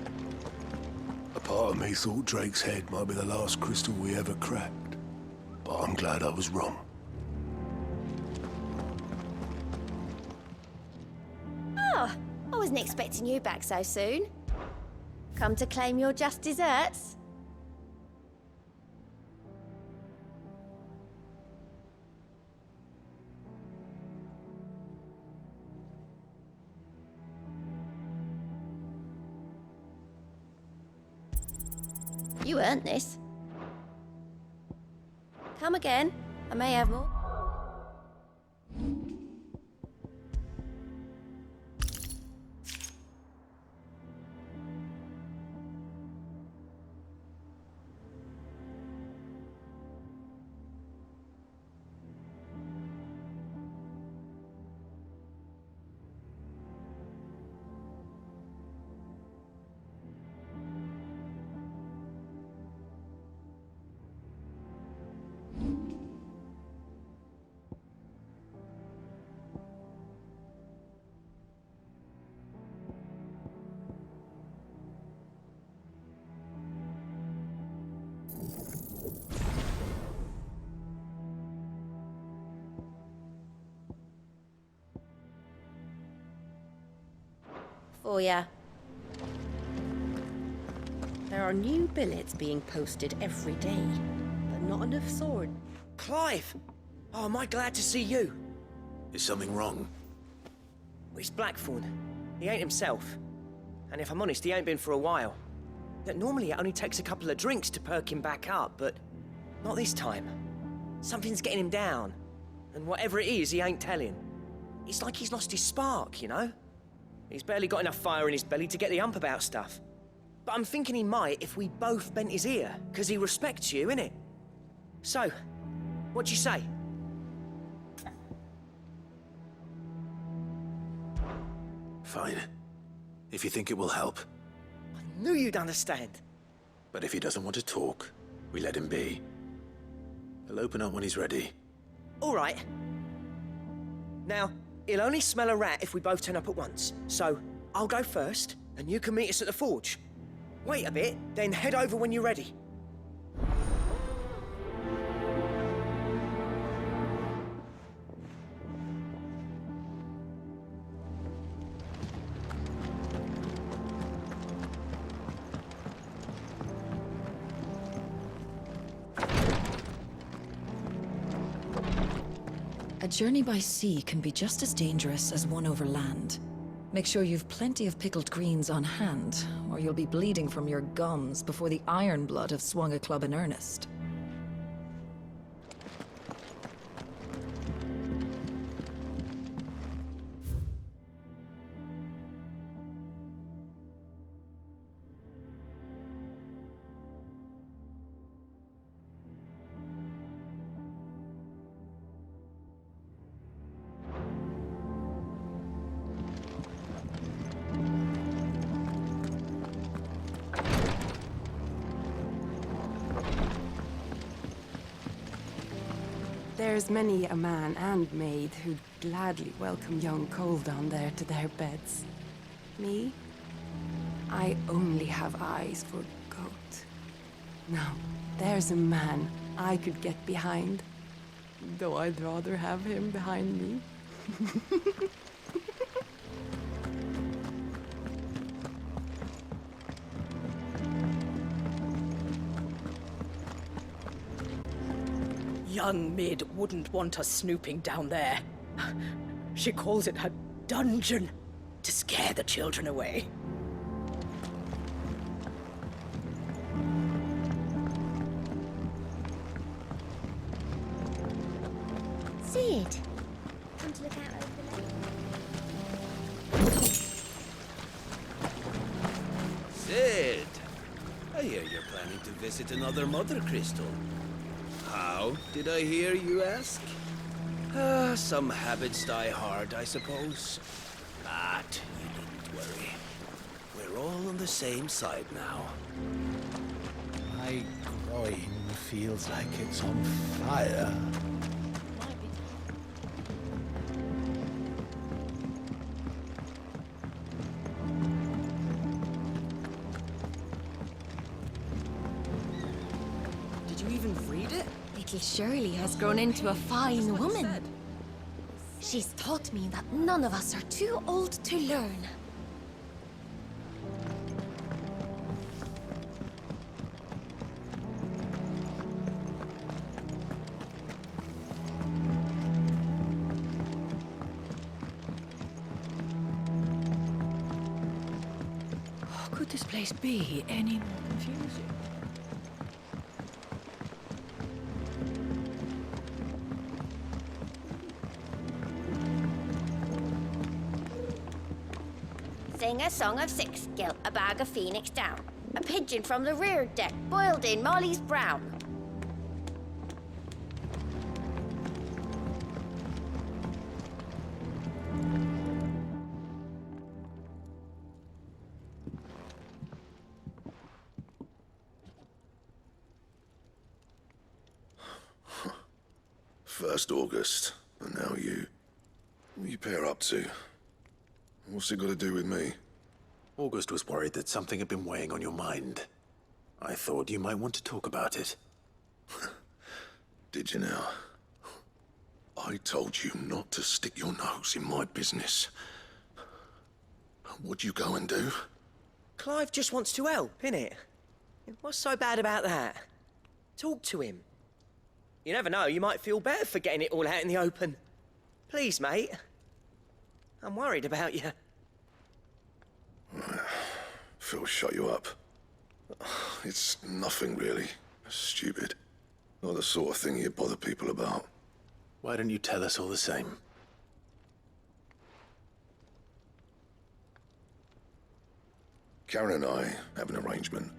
A part of me thought Drake's head might be the last crystal we ever cracked. But I'm glad I was wrong. Oh, I wasn't expecting you back so soon. Come to claim your just desserts? You earned this. Come again. I may have more. For ya. There are new billets being posted every day, but not enough sword. Clive! Oh, am I glad to see you? Is something wrong? It's Blackthorn. He ain't himself. And if I'm honest, he ain't been for a while. That normally it only takes a couple of drinks to perk him back up, but not this time. Something's getting him down. And whatever it is, he ain't telling. It's like he's lost his spark, you know? He's barely got enough fire in his belly to get the ump about stuff. But I'm thinking he might if we both bent his ear, because he respects you, innit? So, what'd you say? Fine. If you think it will help. I knew you'd understand. But if he doesn't want to talk, we let him be. He'll open up when he's ready. All right. Now, he'll only smell a rat if we both turn up at once. So, I'll go first, and you can meet us at the forge. Wait a bit, then head over when you're ready. A journey by sea can be just as dangerous as one over land. Make sure you've plenty of pickled greens on hand, or you'll be bleeding from your gums before the Iron Blood have swung a club in earnest. There's many a man and maid who'd gladly welcome young Cole down there to their beds. Me? I only have eyes for goat. Now, there's a man I could get behind. Though I'd rather have him behind me. Young Mid wouldn't want us snooping down there. She calls it a dungeon to scare the children away. Sid, come to look out over the lake. Sid! I hear you're planning to visit another Mothercrystal. How did I hear, you ask? Some habits die hard, I suppose. But you needn't worry. We're all on the same side now. My groin feels like it's on fire. Did you even read it? Little Shirley has grown into a fine woman. She's taught me that none of us are too old to learn. Could this place be any more confusing? Sing a song of six, gilt a bag of phoenix down. A pigeon from the rear deck, boiled in Molly's brown. First August, and now you. What are you pair up to? What's it got to do with me? August was worried that something had been weighing on your mind. I thought you might want to talk about it. Did you now? I told you not to stick your nose in my business. What'd you go and do? Clive just wants to help, innit? What's so bad about that? Talk to him. You never know, you might feel better for getting it all out in the open. Please, mate. I'm worried about you. Phil shut you up. It's nothing really. Stupid. Not the sort of thing you bother people about. Why don't you tell us all the same? Karen and I have an arrangement.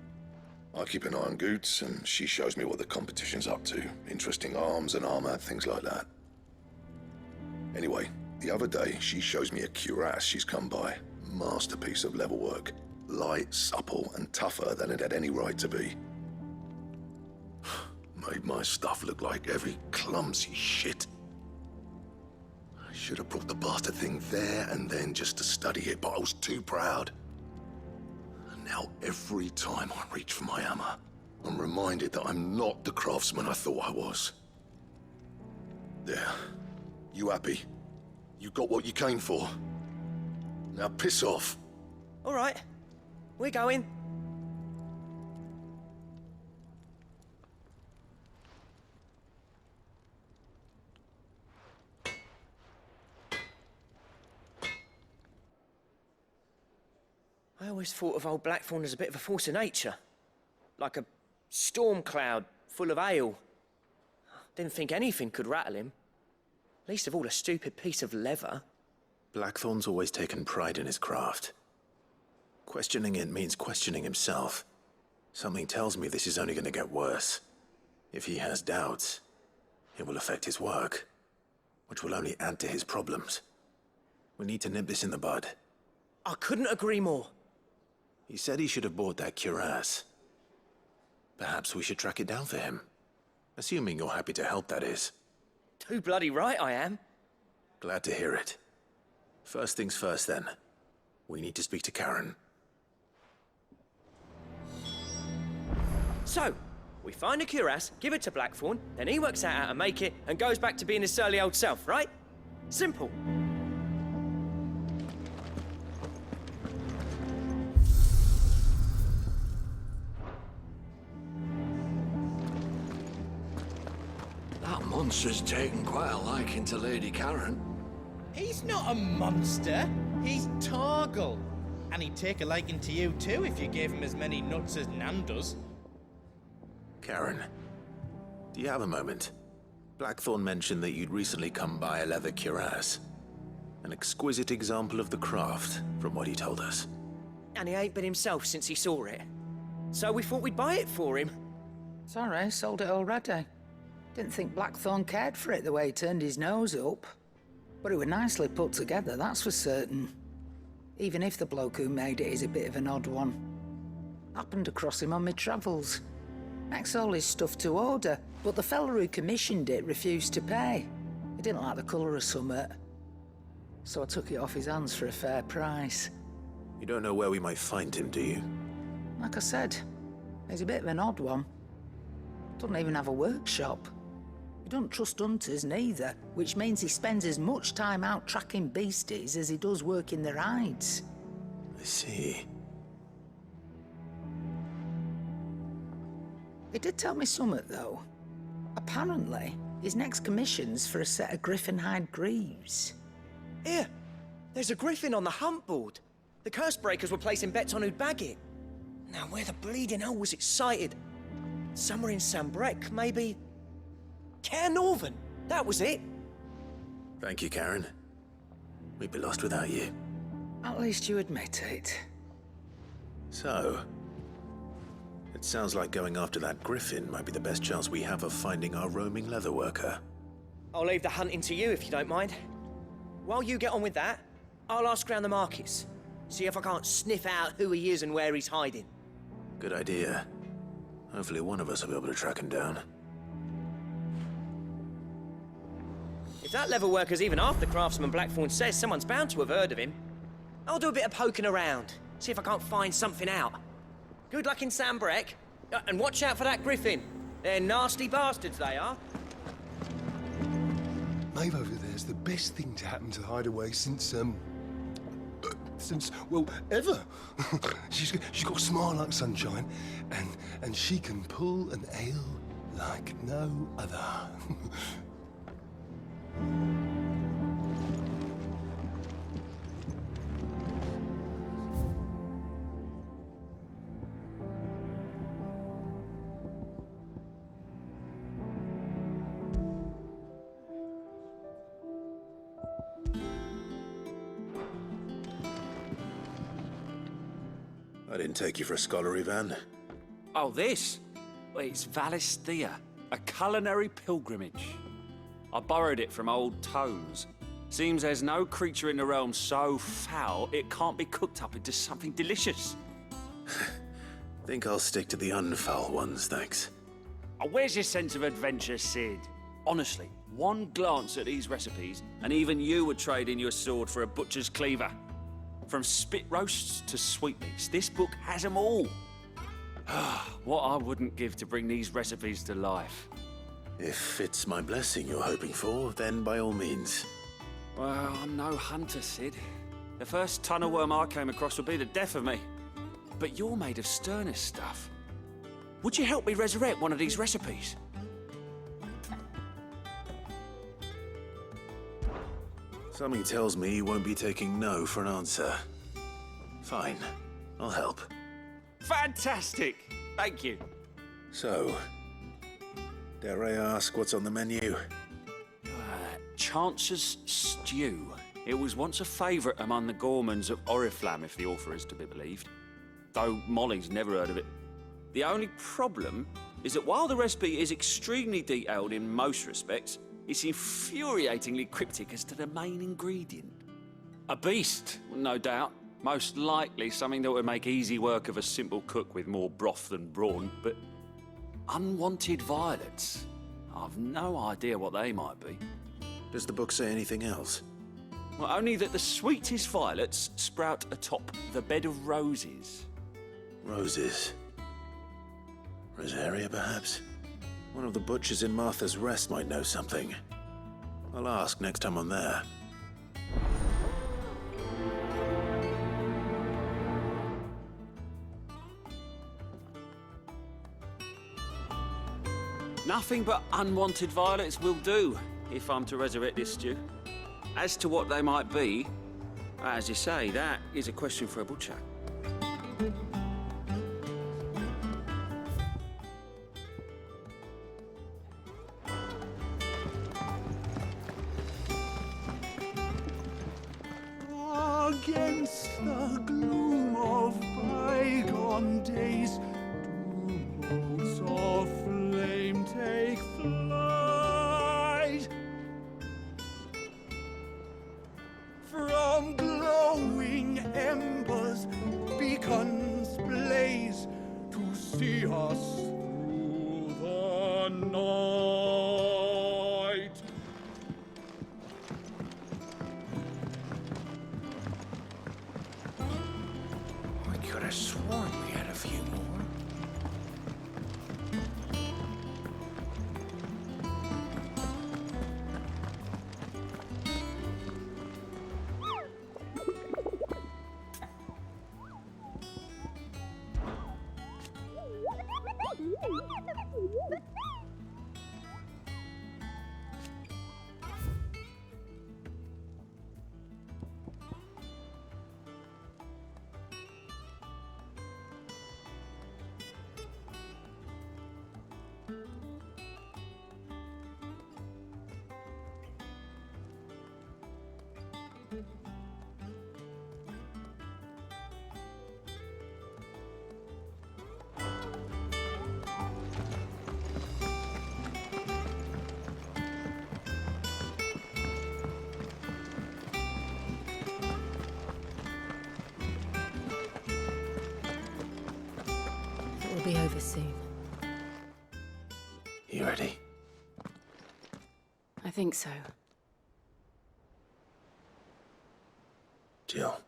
I keep an eye on Goots, and she shows me what the competition's up to. Interesting arms and armor, things like that. Anyway, the other day, she shows me a cuirass she's come by. Masterpiece of level work. Light, supple, and tougher than it had any right to be. Made my stuff look like every clumsy shit. I should have brought the bastard thing there and then just to study it, but I was too proud. And now every time I reach for my hammer, I'm reminded that I'm not the craftsman I thought I was. There. You happy? You got what you came for? Now piss off. All right. We're going. I always thought of old Blackthorn as a bit of a force of nature. Like a storm cloud full of hail. Didn't think anything could rattle him. Least of all a stupid piece of leather. Blackthorn's always taken pride in his craft. Questioning it means questioning himself. Something tells me this is only going to get worse. If he has doubts, it will affect his work, which will only add to his problems. We need to nip this in the bud. I couldn't agree more. He said he should have bought that cuirass. Perhaps we should track it down for him. Assuming you're happy to help, that is. Too bloody right I am. Glad to hear it. First things first, then. We need to speak to Karen. So, we find a cuirass, give it to Blackthorn, then he works out how to make it and goes back to being his surly old self, right? Simple. That monster's taken quite a liking to Lady Karen. He's not a monster. He's Torgal. And he'd take a liking to you too if you gave him as many nuts as Nan does. Karen, do you have a moment? Blackthorn mentioned that you'd recently come by a leather cuirass. An exquisite example of the craft, from what he told us. And he ain't been himself since he saw it. So we thought we'd buy it for him. Sorry, sold it already. Didn't think Blackthorn cared for it the way he turned his nose up. But it was nicely put together, that's for certain. Even if the bloke who made it is a bit of an odd one. Happened across him on my travels. Makes all his stuff to order, but the fella who commissioned it refused to pay. He didn't like the colour of summit. So I took it off his hands for a fair price. You don't know where we might find him, do you? Like I said, he's a bit of an odd one. Doesn't even have a workshop. He don't trust hunters neither, which means he spends as much time out tracking beasties as he does working their hides. I see. He did tell me something, though. Apparently, his next commission's for a set of griffin hide greaves. Here, there's a griffin on the hunt board. The curse breakers were placing bets on who'd bag it. Now, where the bleeding hell was it sighted? Somewhere in Sambrec, maybe? Care Northern, that was it. Thank you, Karen. We'd be lost without you. At least you admit it. So, it sounds like going after that griffin might be the best chance we have of finding our roaming leatherworker. I'll leave the hunting to you if you don't mind. While you get on with that, I'll ask around the markets. See if I can't sniff out who he is and where he's hiding. Good idea. Hopefully one of us will be able to track him down. If that leatherworker's even half the craftsman Blackthorn says, someone's bound to have heard of him. I'll do a bit of poking around, see if I can't find something out. Good luck in Sambrec, and watch out for that griffin. They're nasty bastards, they are. Maeve over there's the best thing to happen to Hideaway since, well, ever. she's got a smile like sunshine, and she can pull an ale like no other. I didn't take you for a scholarly van. Oh, this? Well, it's Valisthea, a culinary pilgrimage. I borrowed it from old tomes. Seems there's no creature in the realm so foul it can't be cooked up into something delicious. Think I'll stick to the unfoul ones, thanks. Oh, where's your sense of adventure, Sid? Honestly, one glance at these recipes, and even you would trade in your sword for a butcher's cleaver. From spit roasts to sweetmeats, this book has them all. What I wouldn't give to bring these recipes to life. If it's my blessing you're hoping for, then by all means. Well, I'm no hunter, Sid. The first tunnel worm I came across would be the death of me. But you're made of sterner stuff. Would you help me resurrect one of these recipes? Something tells me you won't be taking no for an answer. Fine, I'll help. Fantastic! Thank you. So, dare I ask what's on the menu? Chance's Stew. It was once a favourite among the gourmands of Oriflamme, if the author is to be believed. Though Molly's never heard of it. The only problem is that while the recipe is extremely detailed in most respects, it's infuriatingly cryptic as to the main ingredient. A beast, no doubt. Most likely something that would make easy work of a simple cook with more broth than brawn, but unwanted violets. I've no idea what they might be. Does the book say anything else? Well, only that the sweetest violets sprout atop the bed of roses. Roses. Rosaria, perhaps? One of the butchers in Martha's Rest might know something. I'll ask next time I'm there. Nothing but unwanted violets will do, if I'm to resurrect this stew. As to what they might be, as you say, that is a question for a butcher. Against the gloom of bygone days, do bolts of flame take flight. From glowing embers, beacons blaze to see us through the night. I could have sworn we had a few more. It will be over soon. You ready? I think so. Jill.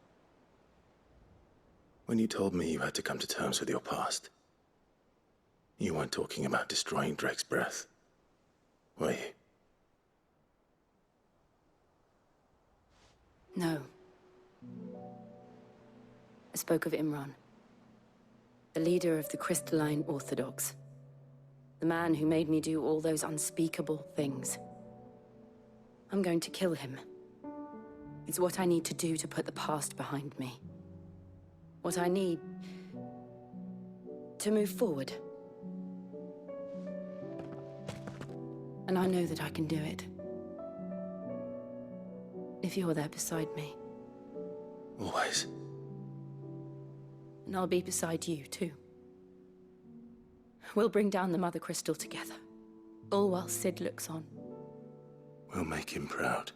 When you told me you had to come to terms with your past, you weren't talking about destroying Drake's breath, were you? No. I spoke of Imran, the leader of the crystalline Orthodox. The man who made me do all those unspeakable things. I'm going to kill him. It's what I need to do to put the past behind me. What I need to move forward. And I know that I can do it. If you're there beside me. Always. And I'll be beside you, too. We'll bring down the Mothercrystal together. All while Sid looks on. We'll make him proud.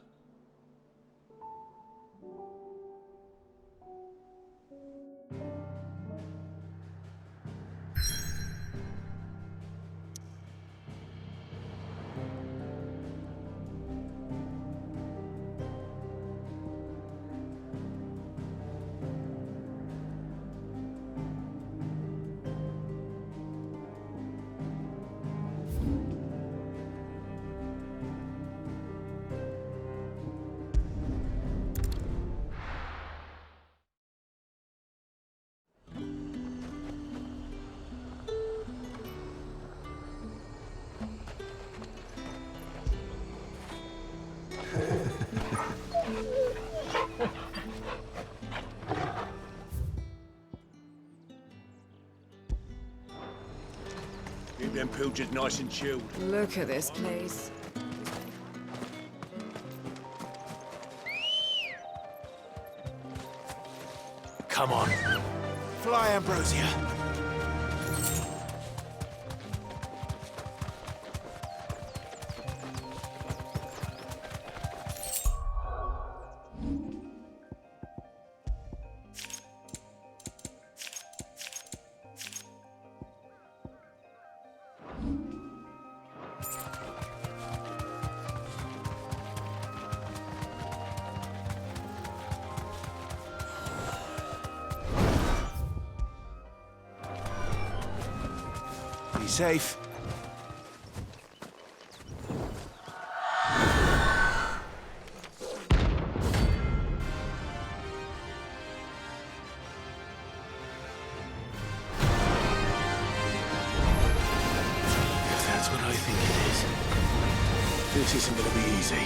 Keep them pilgers nice and chilled. Look at this place. Come on. Fly, Ambrosia. Be safe. That's what I think it is. This isn't gonna be easy.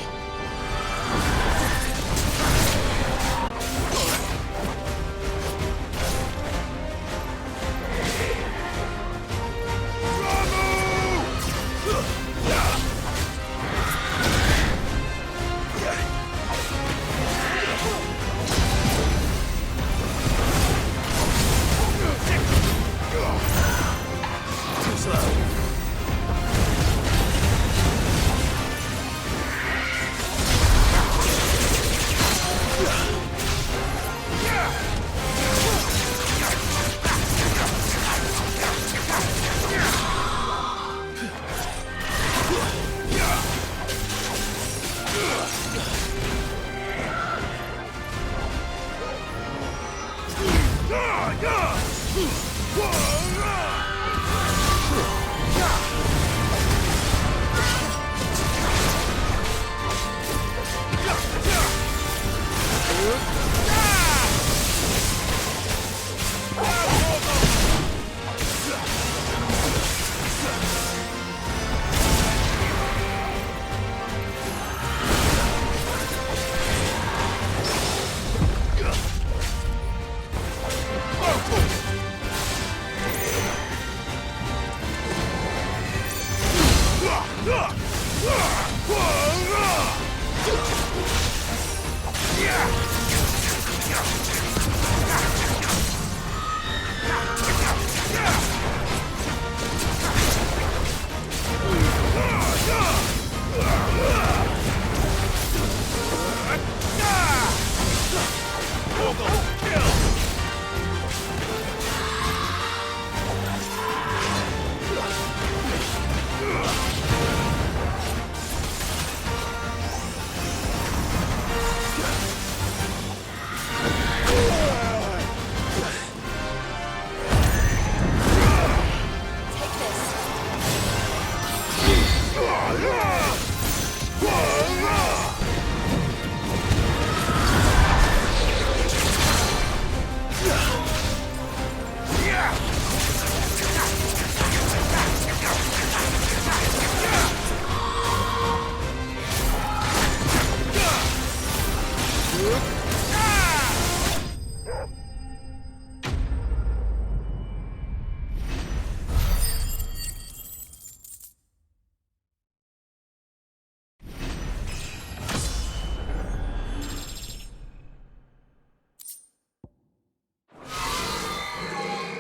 Too slow.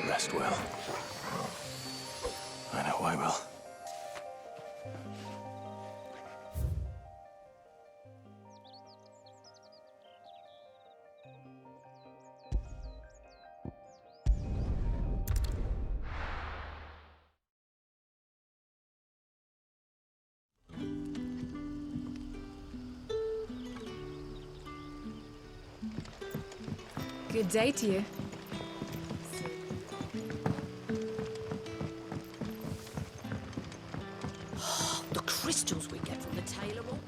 Rest well. I know I will. Good day to you. The crystals we get from the tailor hall.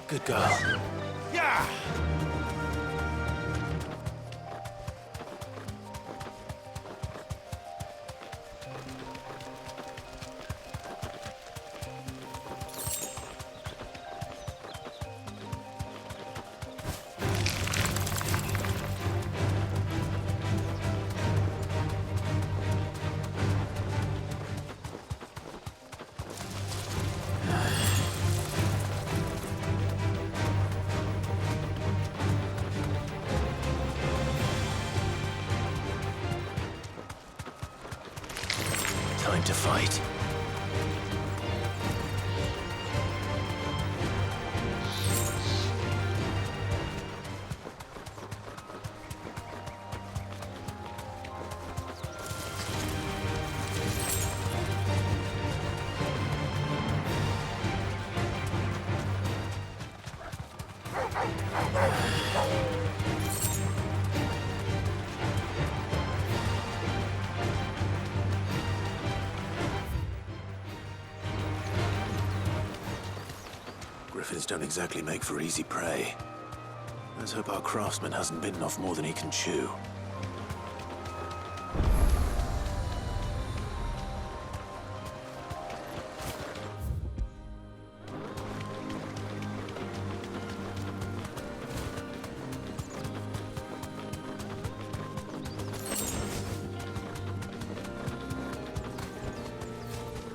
Good girl. Yeah! to fight. Griffins don't exactly make for easy prey. Let's hope our craftsman hasn't bitten off more than he can chew.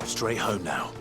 Straight home now.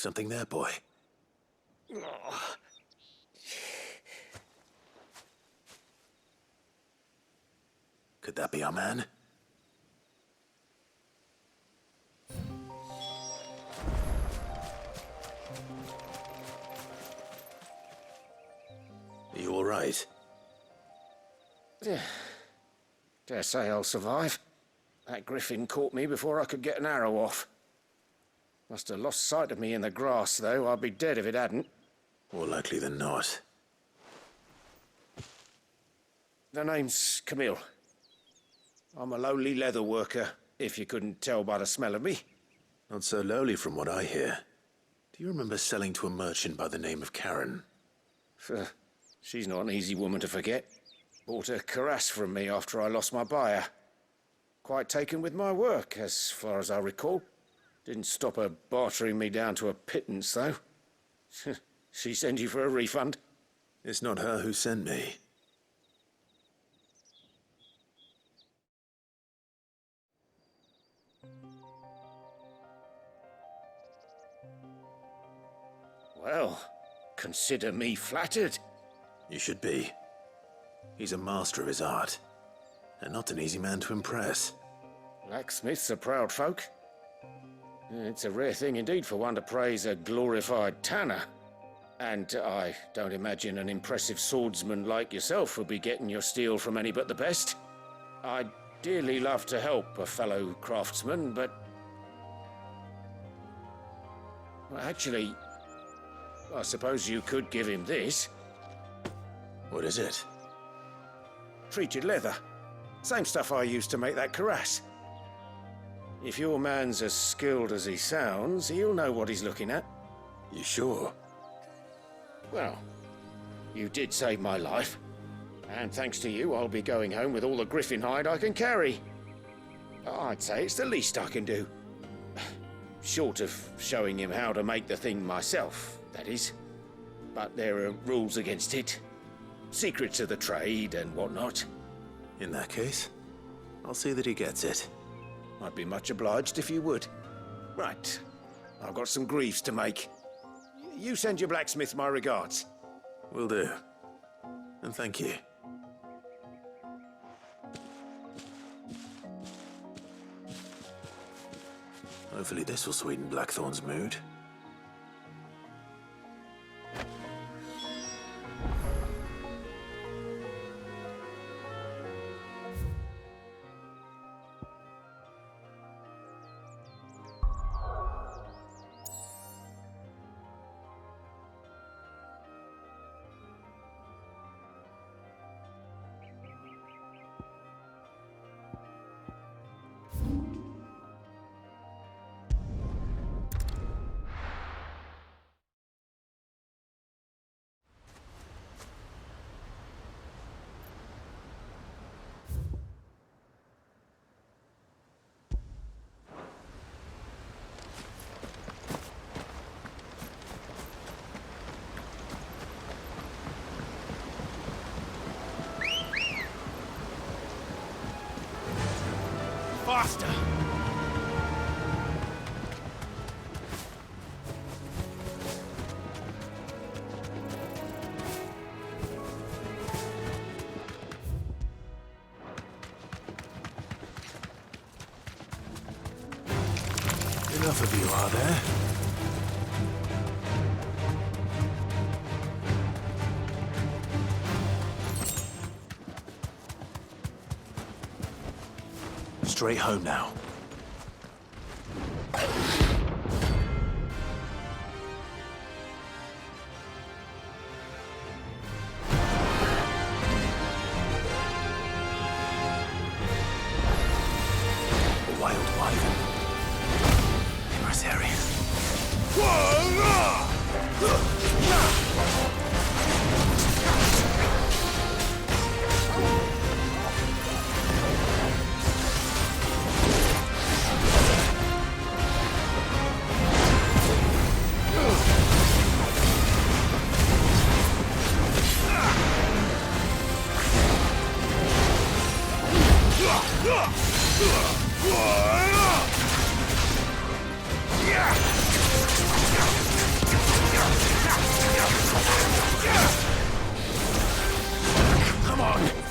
Something there, boy? Could that be our man? Are you all right? Yeah. Dare say I'll survive. That griffin caught me before I could get an arrow off. Must have lost sight of me in the grass, though. I'd be dead if it hadn't. More likely than not. The name's Camille. I'm a lowly leather worker, if you couldn't tell by the smell of me. Not so lowly from what I hear. Do you remember selling to a merchant by the name of Karen? She's not an easy woman to forget. Bought a cuirass from me after I lost my buyer. Quite taken with my work, as far as I recall. Didn't stop her bartering me down to a pittance, though. She send you for a refund? It's not her who sent me. Well, consider me flattered. You should be. He's a master of his art, and not an easy man to impress. Blacksmiths are proud folk. It's a rare thing indeed for one to praise a glorified tanner. And I don't imagine an impressive swordsman like yourself would be getting your steel from any but the best. I'd dearly love to help a fellow craftsman, but... Well, actually, I suppose you could give him this. What is it? Treated leather. Same stuff I used to make that cuirass. If your man's as skilled as he sounds, he'll know what he's looking at. You sure? Well, you did save my life. And thanks to you, I'll be going home with all the griffin hide I can carry. I'd say it's the least I can do. Short of showing him how to make the thing myself, that is. But there are rules against it. Secrets of the trade and whatnot. In that case, I'll see that he gets it. I'd be much obliged if you would. Right. I've got some greaves to make. You send your blacksmith my regards. Will do. And thank you. Hopefully this will sweeten Blackthorn's mood. Faster! Enough of you, are there? Straight home now. A wild wyvern. Mercenary. Come on!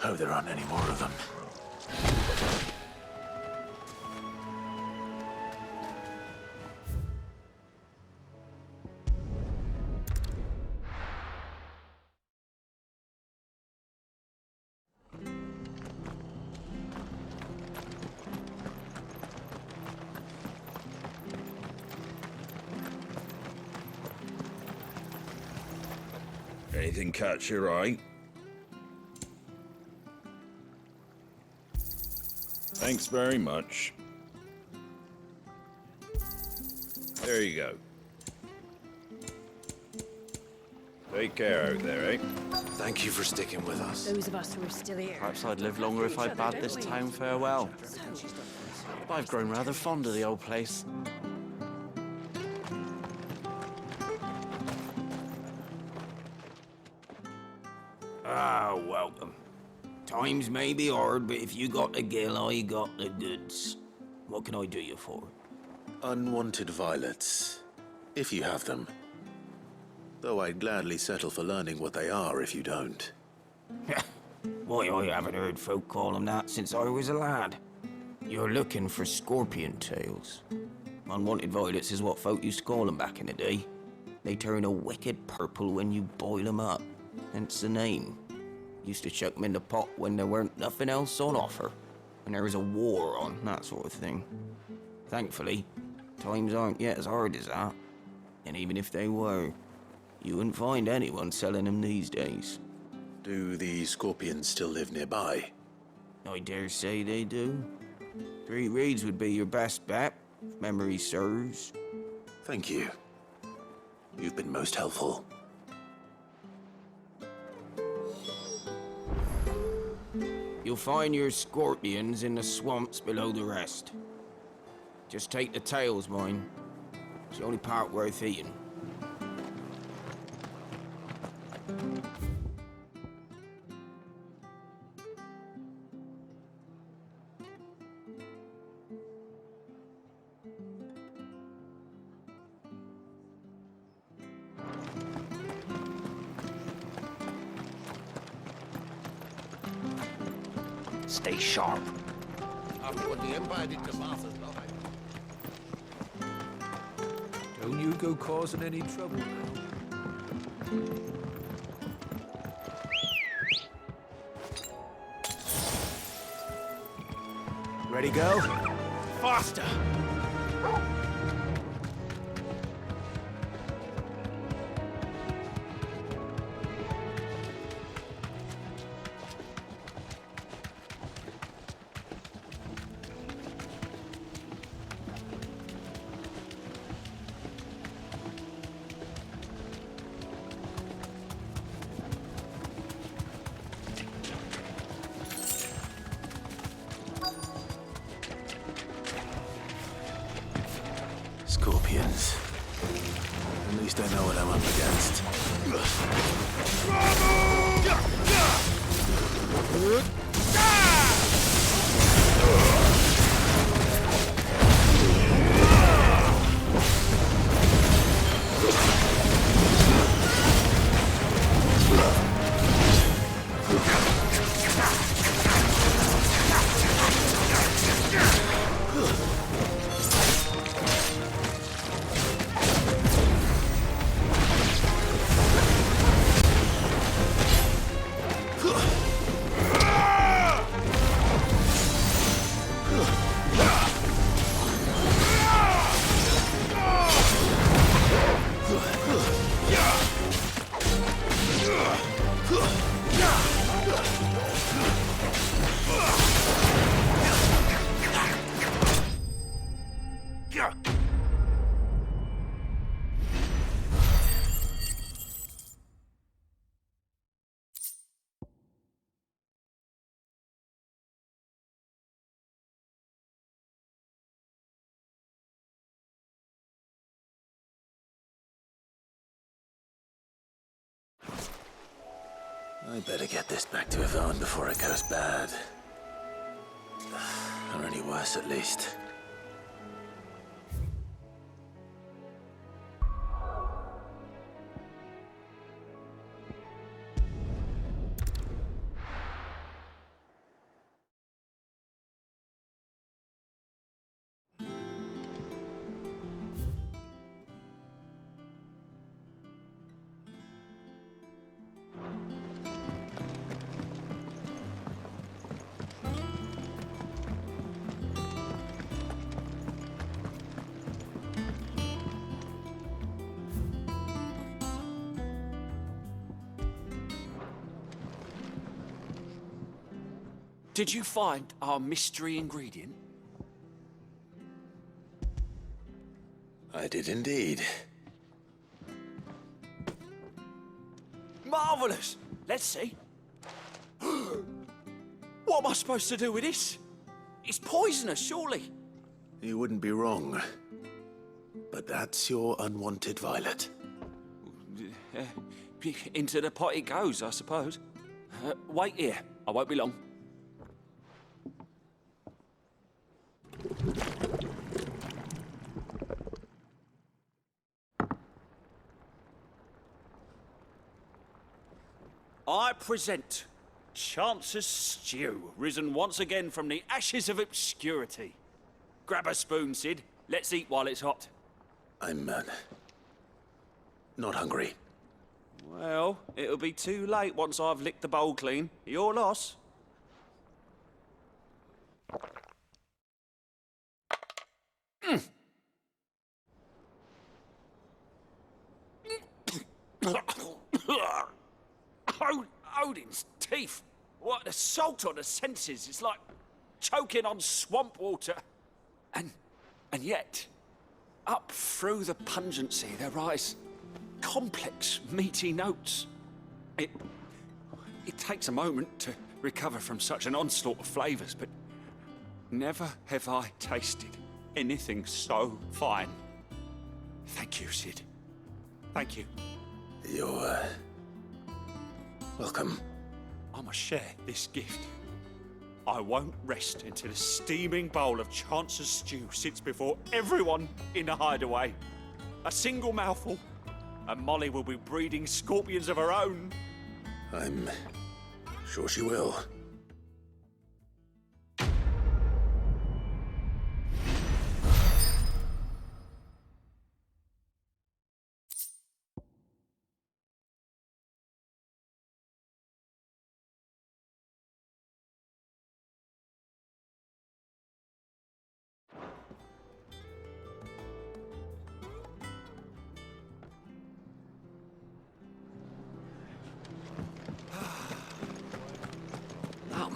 Oh, there aren't any more of them. Anything catch your eye? Thanks very much. There you go. Take care out there, eh? Thank you for sticking with us. Those of us who are still here. Perhaps I'd live longer if I bade this town farewell. But I've grown rather fond of the old place. Ah, welcome. Times may be hard, but if you got the gill, I got the goods. What can I do you for? Unwanted violets, if you have them. Though I'd gladly settle for learning what they are if you don't. Why, I haven't heard folk call them that since I was a lad. You're looking for scorpion tails. Unwanted violets is what folk used to call them back in the day. They turn a wicked purple when you boil them up, hence the name. Used to chuck them in the pot when there weren't nothing else on offer, when there was a war on, that sort of thing. Thankfully, times aren't yet as hard as that. And even if they were, you wouldn't find anyone selling them these days. Do the scorpions still live nearby? I dare say they do. 3 Reeds would be your best bet, if memory serves. Thank you. You've been most helpful. You'll find your scorpions in the swamps below the rest. Just take the tails, mind. It's the only part worth eating. Stay sharp. After what the Empire did to Martha's life. Don't you go causing any trouble now. Ready, go? Faster! Scorpions. At least I know what I'm up against. I better get this back to Yvonne before it goes bad. Or any worse, at least. Did you find our mystery ingredient? I did indeed. Marvellous! Let's see. What am I supposed to do with this? It's poisonous, surely. You wouldn't be wrong. But that's your unwanted violet. Into the pot it goes, I suppose. Wait here. I won't be long. I present Chance's Stew, risen once again from the ashes of obscurity. Grab a spoon, Sid. Let's eat while it's hot. I'm, not hungry. Well, it'll be too late once I've licked the bowl clean. Your loss. Odin's teeth. What assault on the senses. It's like choking on swamp water. And yet, up through the pungency, there rise complex, meaty notes. It takes a moment to recover from such an onslaught of flavors, but never have I tasted anything so fine. Thank you, Sid. Thank you. You're, welcome. I must share this gift. I won't rest until a steaming bowl of Chance's stew sits before everyone in the Hideaway. A single mouthful, and Molly will be breeding scorpions of her own. I'm sure she will.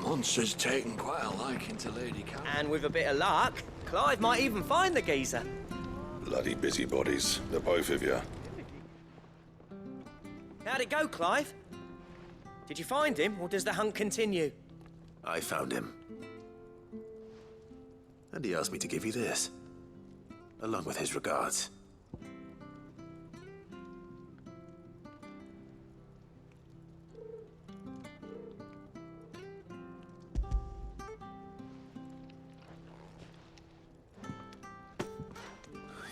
Monster's taken quite a liking to Lady Carol. And with a bit of luck, Clive might even find the geezer. Bloody busybodies, the both of you. How'd it go, Clive? Did you find him, or does the hunt continue? I found him. And he asked me to give you this, along with his regards.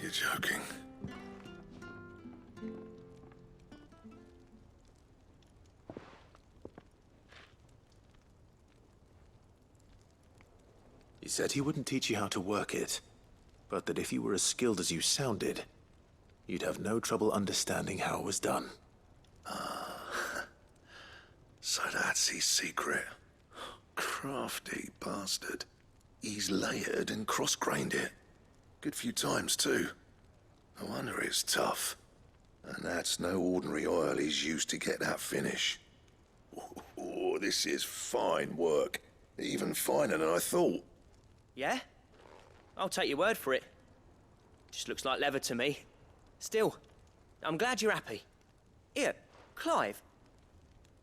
You're joking. He said he wouldn't teach you how to work it, but that if you were as skilled as you sounded, you'd have no trouble understanding how it was done. So that's his secret. Crafty bastard. He's layered and cross-grained it. Good few times, too. No wonder it's tough. And that's no ordinary oil he's used to get that finish. Oh, this is fine work. Even finer than I thought. Yeah? I'll take your word for it. Just looks like leather to me. Still, I'm glad you're happy. Here, Clive.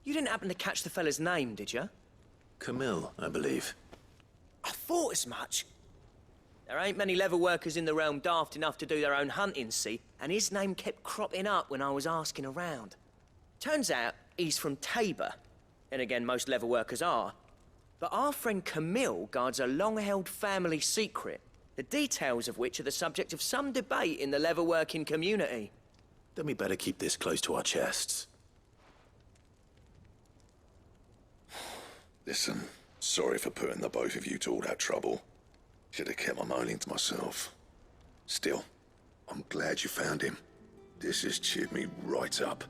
You didn't happen to catch the fella's name, did you? Camille, I believe. I thought as much. There ain't many leather workers in the realm daft enough to do their own hunting, see? And his name kept cropping up when I was asking around. Turns out he's from Tabor. And again, most leather workers are. But our friend Camille guards a long-held family secret, the details of which are the subject of some debate in the leather-working community. Then we better keep this close to our chests. Listen, sorry for putting the both of you to all that trouble. Should have kept my moaning to myself. Still, I'm glad you found him. This has cheered me right up.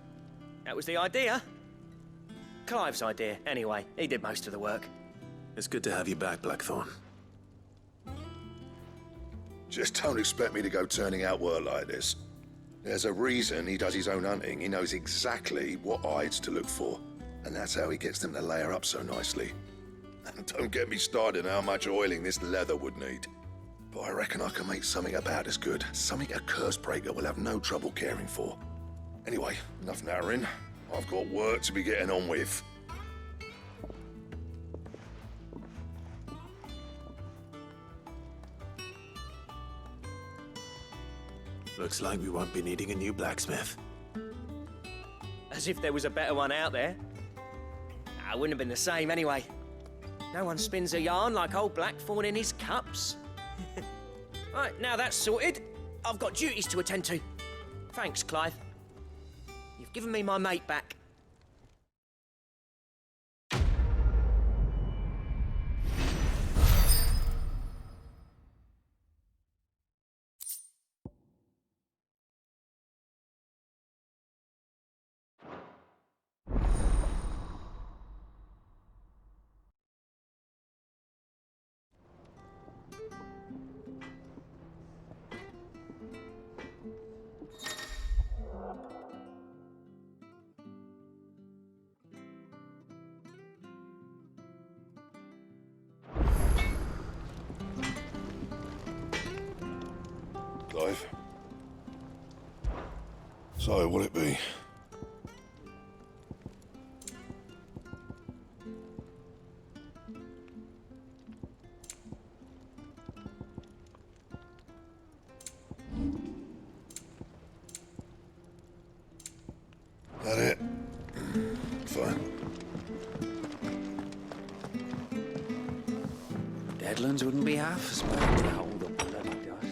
That was the idea. Clive's idea, anyway. He did most of the work. It's good to have you back, Blackthorn. Just don't expect me to go turning out work like this. There's a reason he does his own hunting. He knows exactly what hides to look for. And that's how he gets them to layer up so nicely. And don't get me started on how much oiling this leather would need. But I reckon I can make something about as good. Something a curse breaker will have no trouble caring for. Anyway, enough narrowing. I've got work to be getting on with. Looks like we won't be needing a new blacksmith. As if there was a better one out there. It wouldn't have been the same anyway. No one spins a yarn like old Blackthorn in his cups. Right, now that's sorted, I've got duties to attend to. Thanks, Clive. You've given me my mate back. Clive. So, what'll it be? That it? Fine. Deadlands wouldn't be half as bad to hold the bloody dust.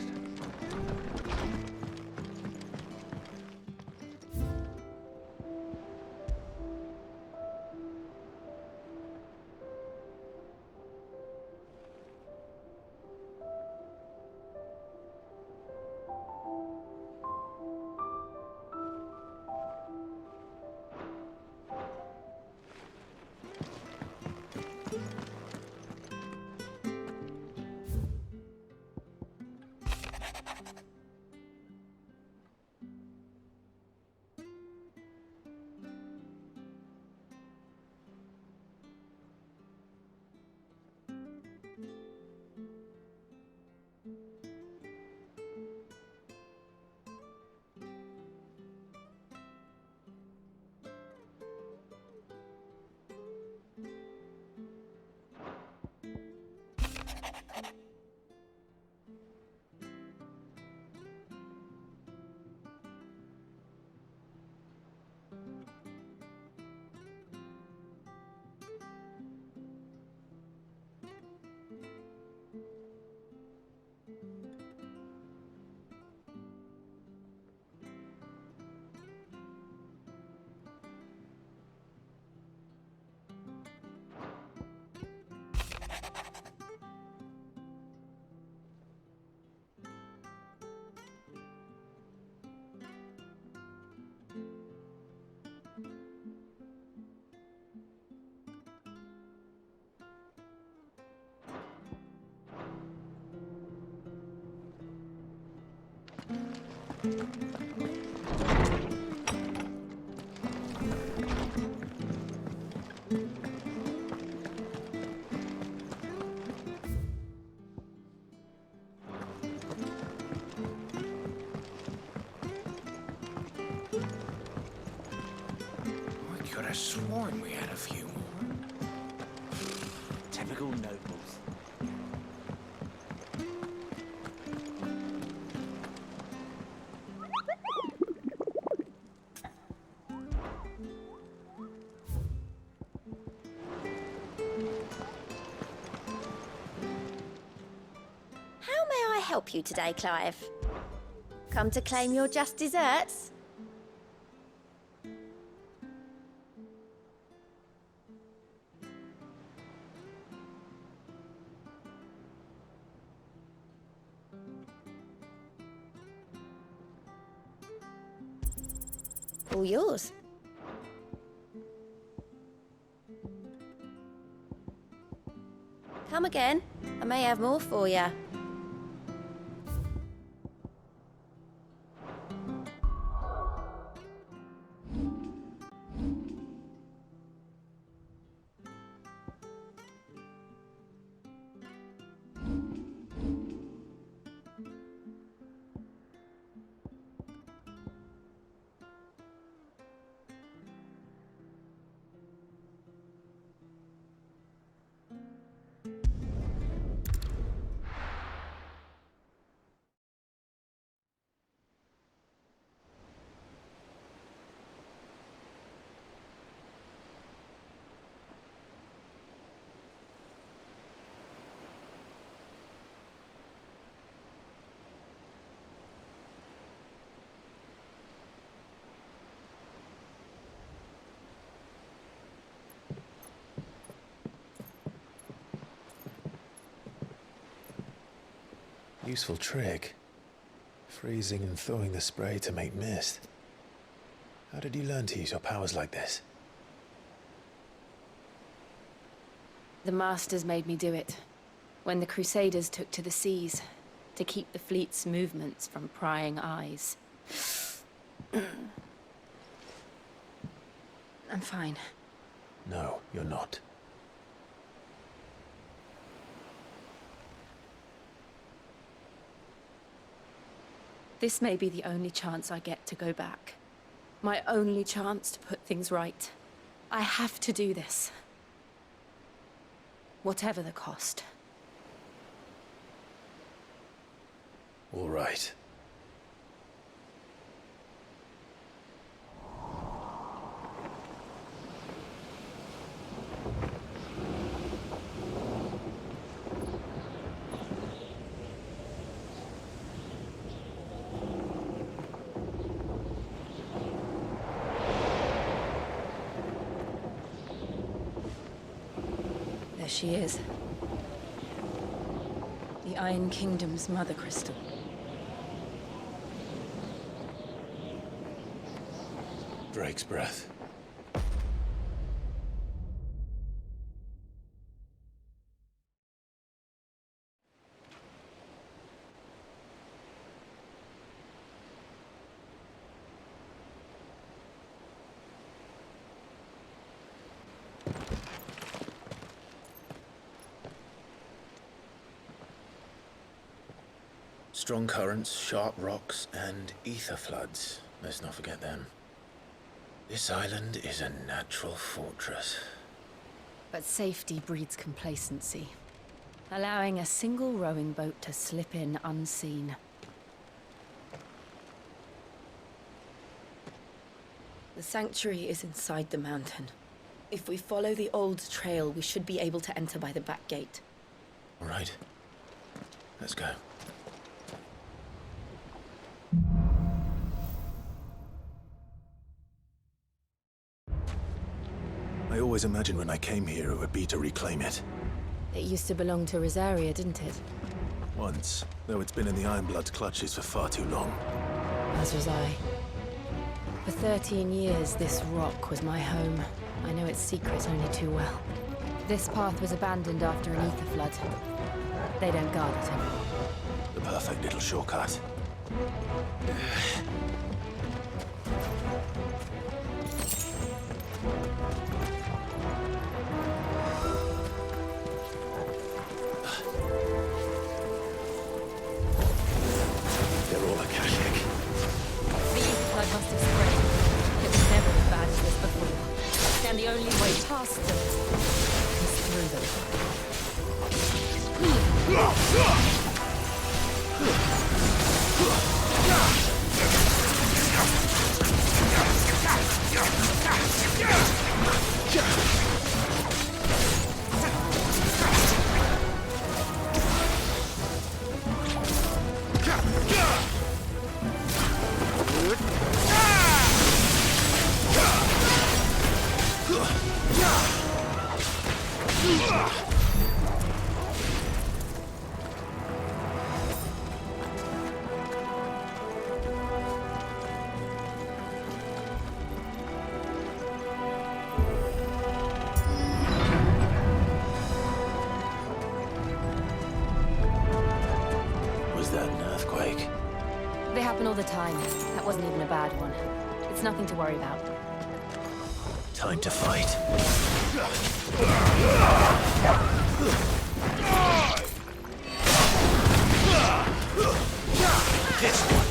I could have sworn we had a few more. Typical nobles. How may I help you today, Clive? Come to claim your just desserts? All yours. Come again. I may have more for you. Useful trick. Freezing and thawing the spray to make mist. How did you learn to use your powers like this? The Masters made me do it. When the Crusaders took to the seas, to keep the fleet's movements from prying eyes. I'm fine. No, you're not. This may be the only chance I get to go back. My only chance to put things right. I have to do this. Whatever the cost. All right. She is. The Iron Kingdom's Mothercrystal. Drake's breath. Strong currents, sharp rocks, and ether floods. Let's not forget them. This island is a natural fortress. But safety breeds complacency. Allowing a single rowing boat to slip in unseen. The sanctuary is inside the mountain. If we follow the old trail, we should be able to enter by the back gate. All right. Let's go. I always imagined when I came here it would be to reclaim it. It used to belong to Rosaria, didn't it? Once, though it's been in the Ironblood's clutches for far too long. As was I. For 13 years, this rock was my home. I know its secrets only too well. This path was abandoned after an ether flood. They don't guard it anymore. The perfect little shortcut. They're all Akashic. The youth blood must have spread. It was never as bad as this before. And the only way past them is through them. Was that an earthquake? They happen all the time. That wasn't even a bad one. It's nothing to worry about. Time to fight. This one.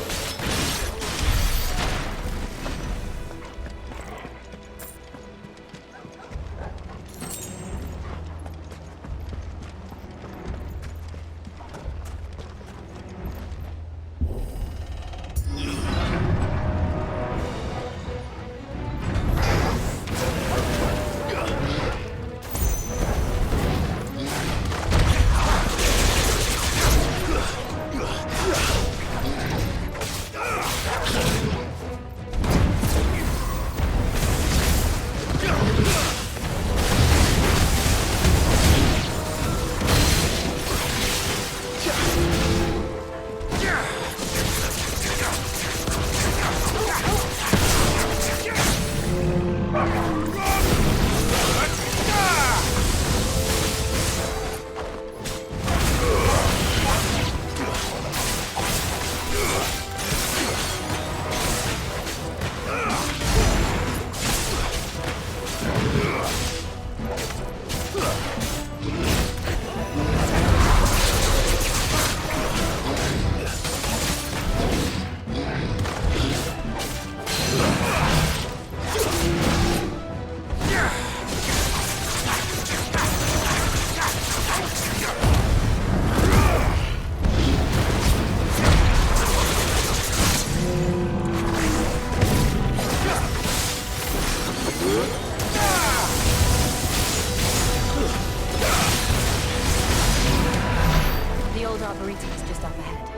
The old arboretum is just up ahead.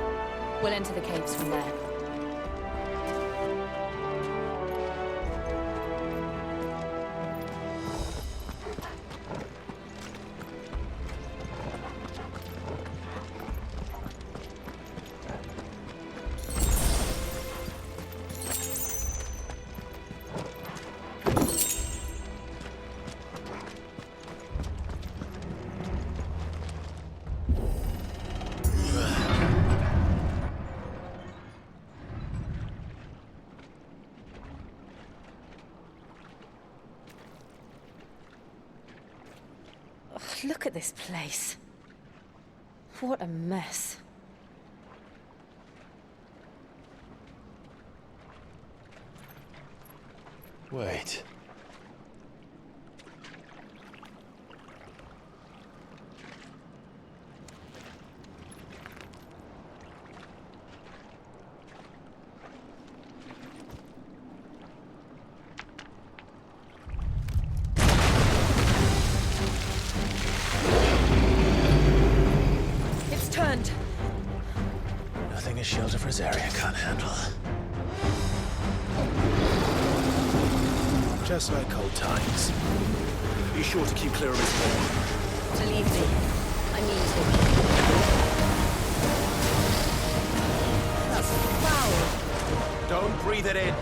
We'll enter the caves from there. Look at this place. What a mess. Wait. It's turned. Nothing a shelter for his area can't handle. Just like old times. Be sure to keep clear of his wall. Believe me, I mean to. That's foul. Don't breathe it in.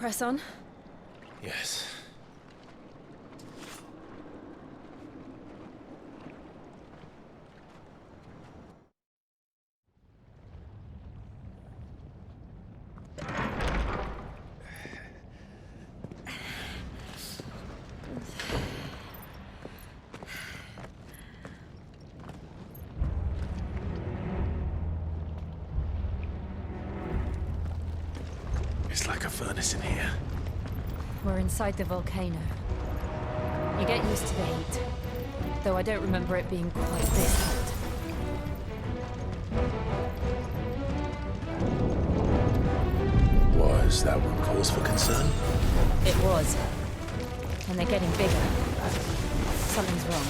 press on? Yes. It's like a furnace in here. We're inside the volcano. You get used to the heat, though I don't remember it being quite this hot. Was that one cause for concern? It was. And they're getting bigger. Something's wrong.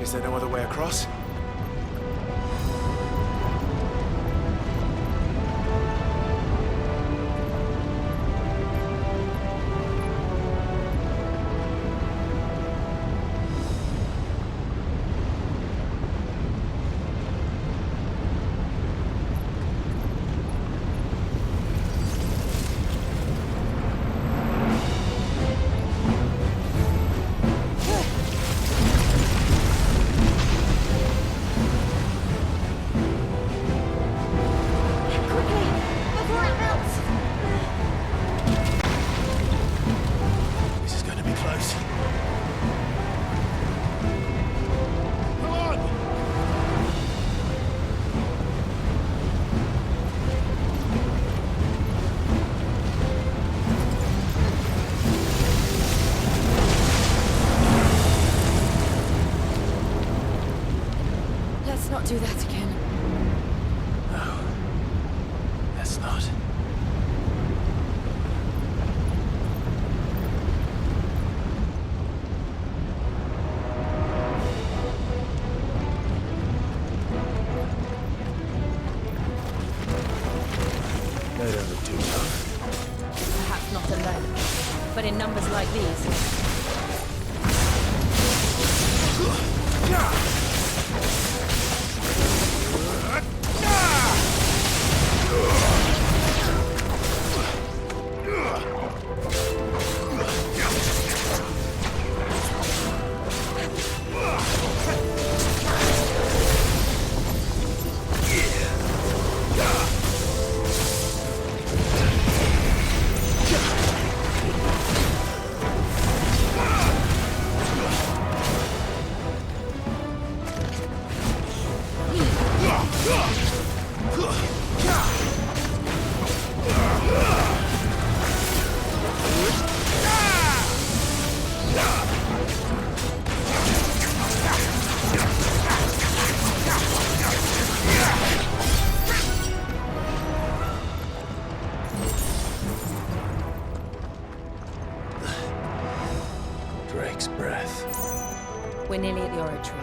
Is there no other way across? Let's not do that again. No. this? We're nearly at the oratory.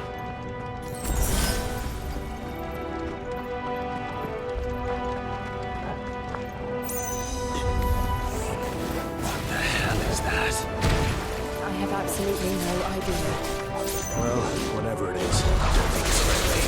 What the hell is that? I have absolutely no idea. Well, whatever it is, I don't think it's friendly.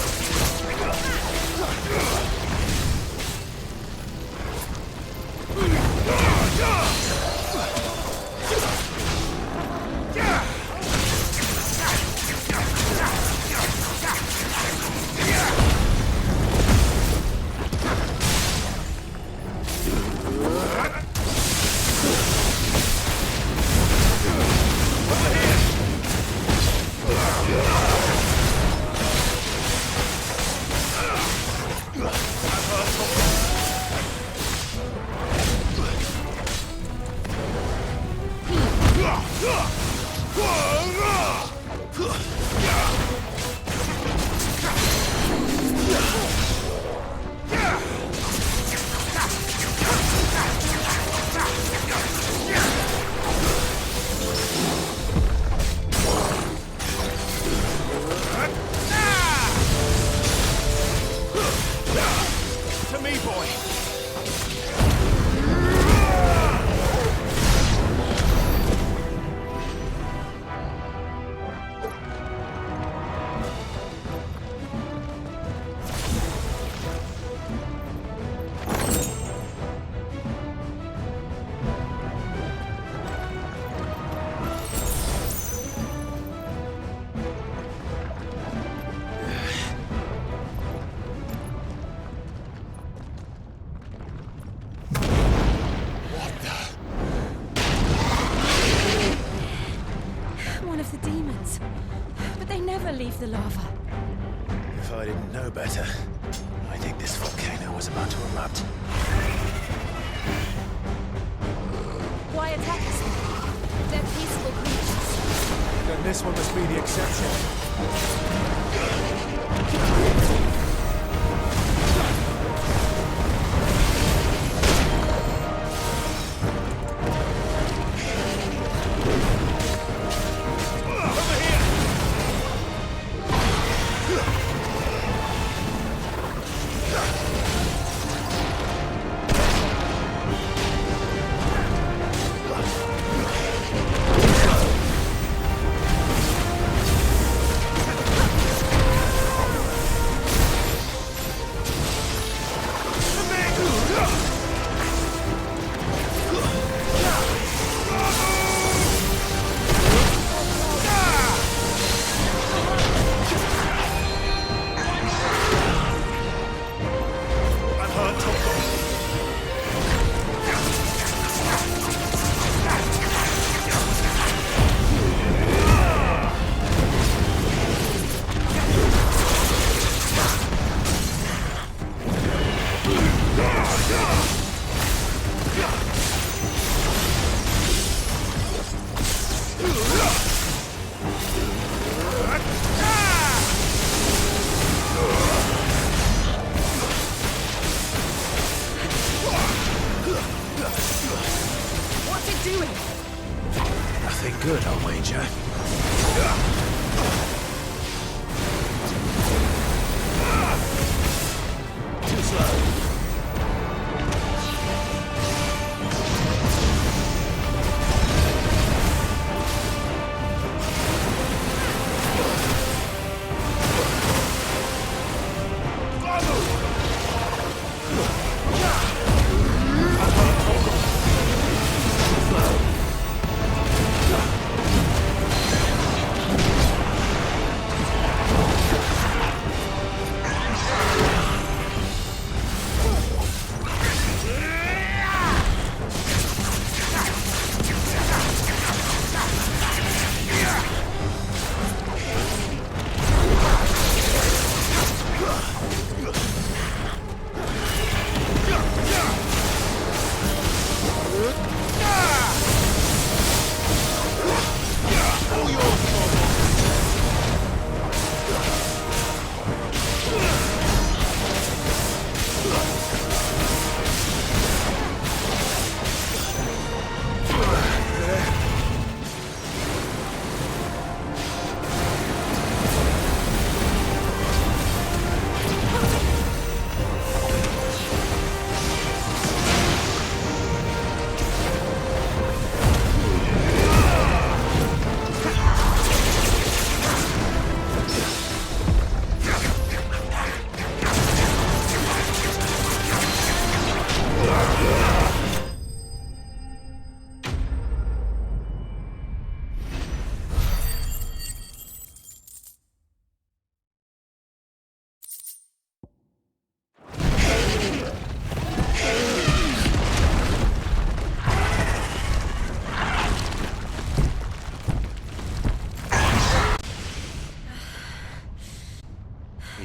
Leave the lava. If I didn't know better, I think this volcano was about to erupt. Why attack us? They're peaceful creatures. Then this one must be the exception.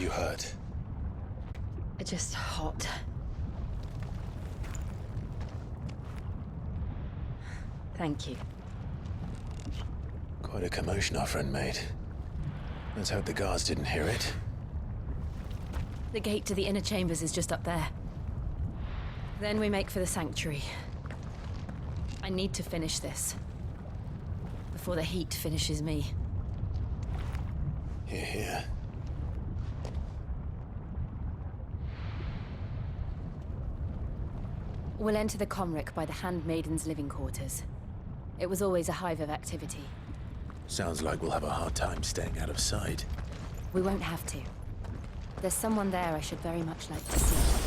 you hurt? Just hot. Thank you. Quite a commotion our friend made. Let's hope the guards didn't hear it. The gate to the inner chambers is just up there. Then we make for the sanctuary. I need to finish this. Before the heat finishes me. Hear, hear. We'll enter the Comric by the Handmaiden's living quarters. It was always a hive of activity. Sounds like we'll have a hard time staying out of sight. We won't have to. There's someone there I should very much like to see.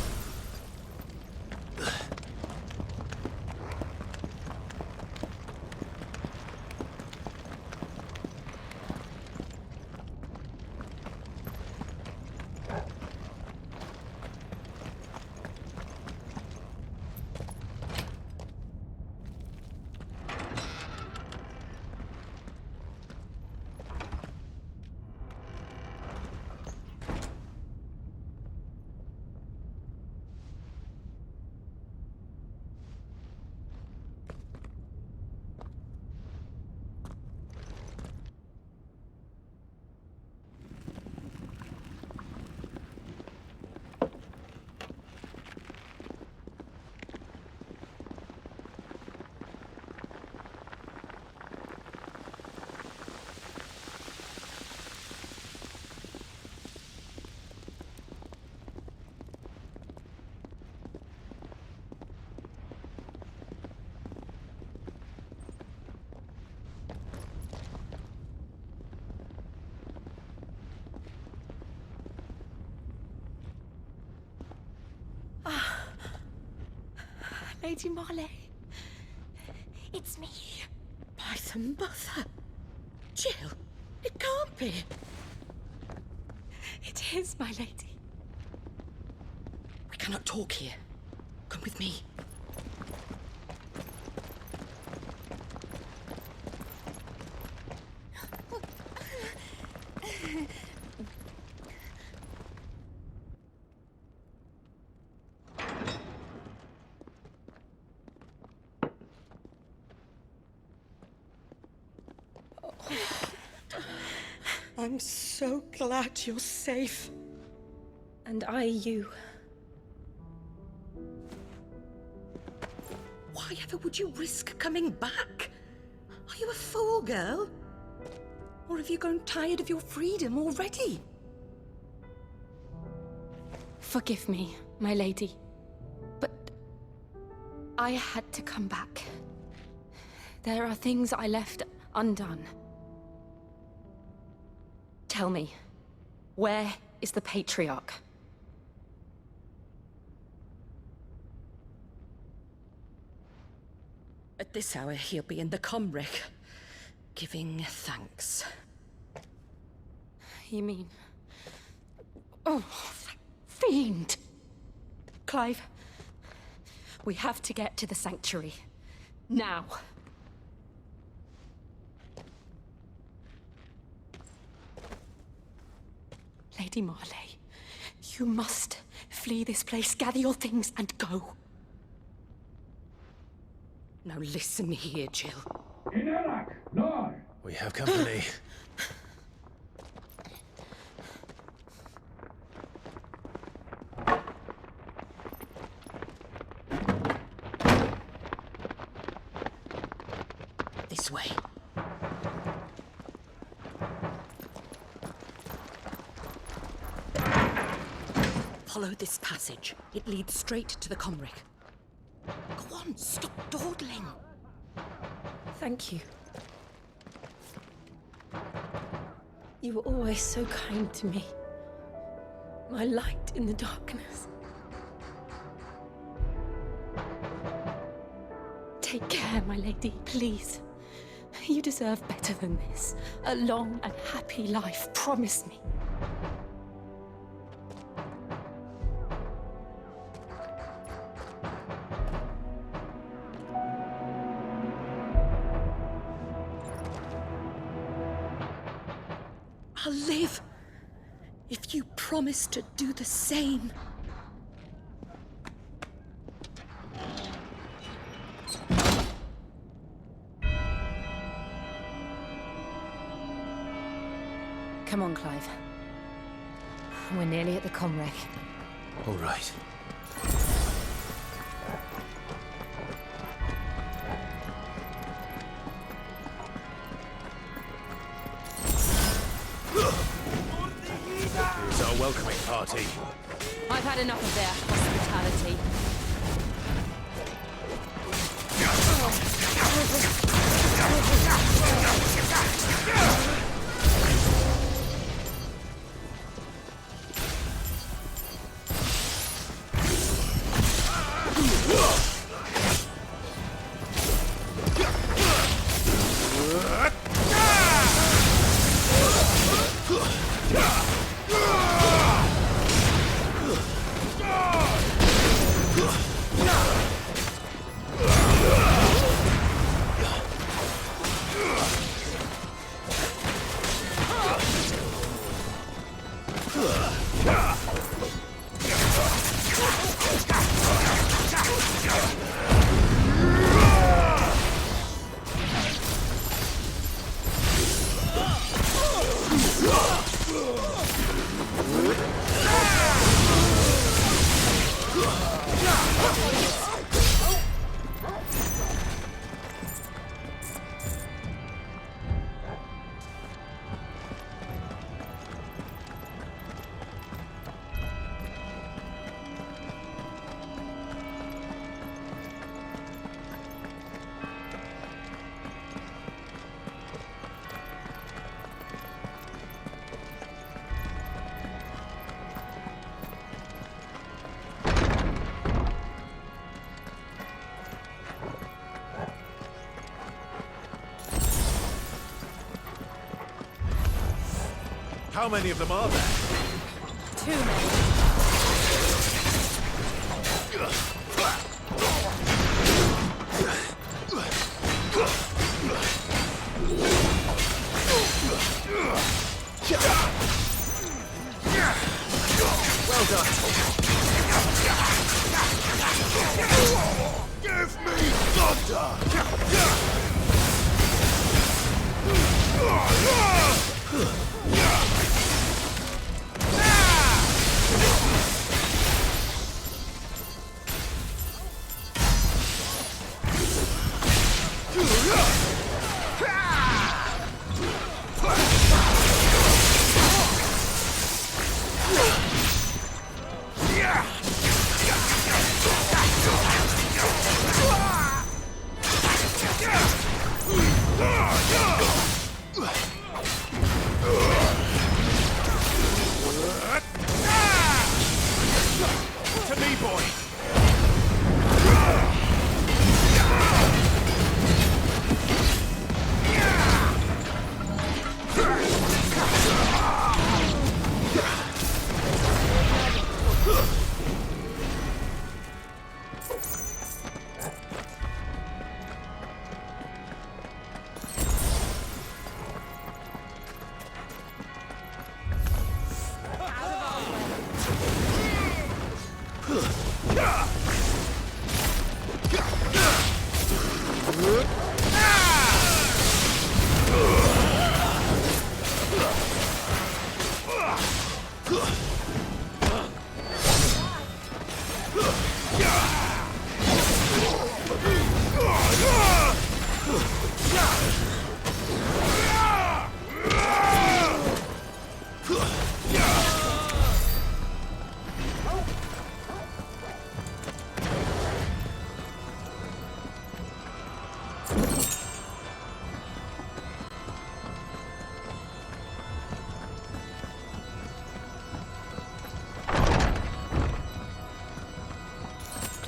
Lady Marley. It's me. By the mother. Jill, it can't be. It is, my lady. We cannot talk here. Come with me. I'm so glad you're safe. And I you. Why ever would you risk coming back? Are you a fool, girl? Or have you grown tired of your freedom already? Forgive me, my lady. But I had to come back. There are things I left undone. Tell me, where is the Patriarch? At this hour, he'll be in the Comric, giving thanks. You mean... Oh, fiend! Clive, we have to get to the sanctuary. Now. Lady Marley, you must flee this place, gather your things, and go. Now listen here, Jill. We have company. This way. Follow this passage. It leads straight to the Comric. Go on, stop dawdling. Thank you. You were always so kind to me. My light in the darkness. Take care, my lady, please. You deserve better than this. A long and happy life, promise me. I'll live. if you promise to do the same. Come on, Clive. We're nearly at the comwreck. All right. Here's our welcoming party. I've had enough of their hospitality. How many of them are there? Too many. Well done. Give me thunder! To me, boy!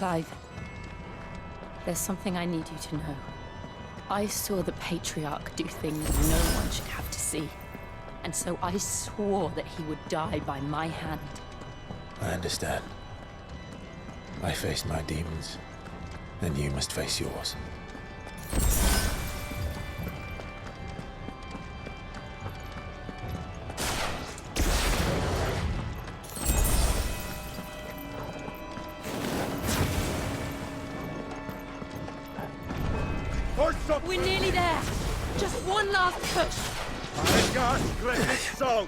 Clive, there's something I need you to know. I saw the Patriarch do things no one should have to see. And so I swore that he would die by my hand. I understand. I faced my demons, and you must face yours. We're nearly there. Just one last push. I got Griffith's song.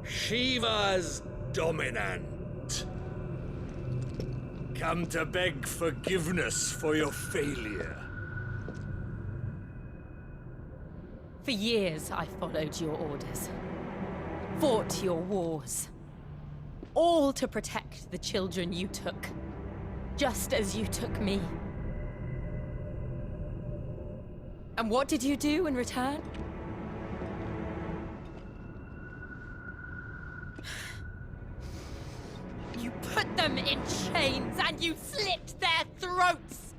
Shiva's dominant. Come to beg forgiveness for your failure. For years, I followed your orders. Fought your wars. All to protect the children you took. Just as you took me. And what did you do in return? You put them in chains and you slit their throats!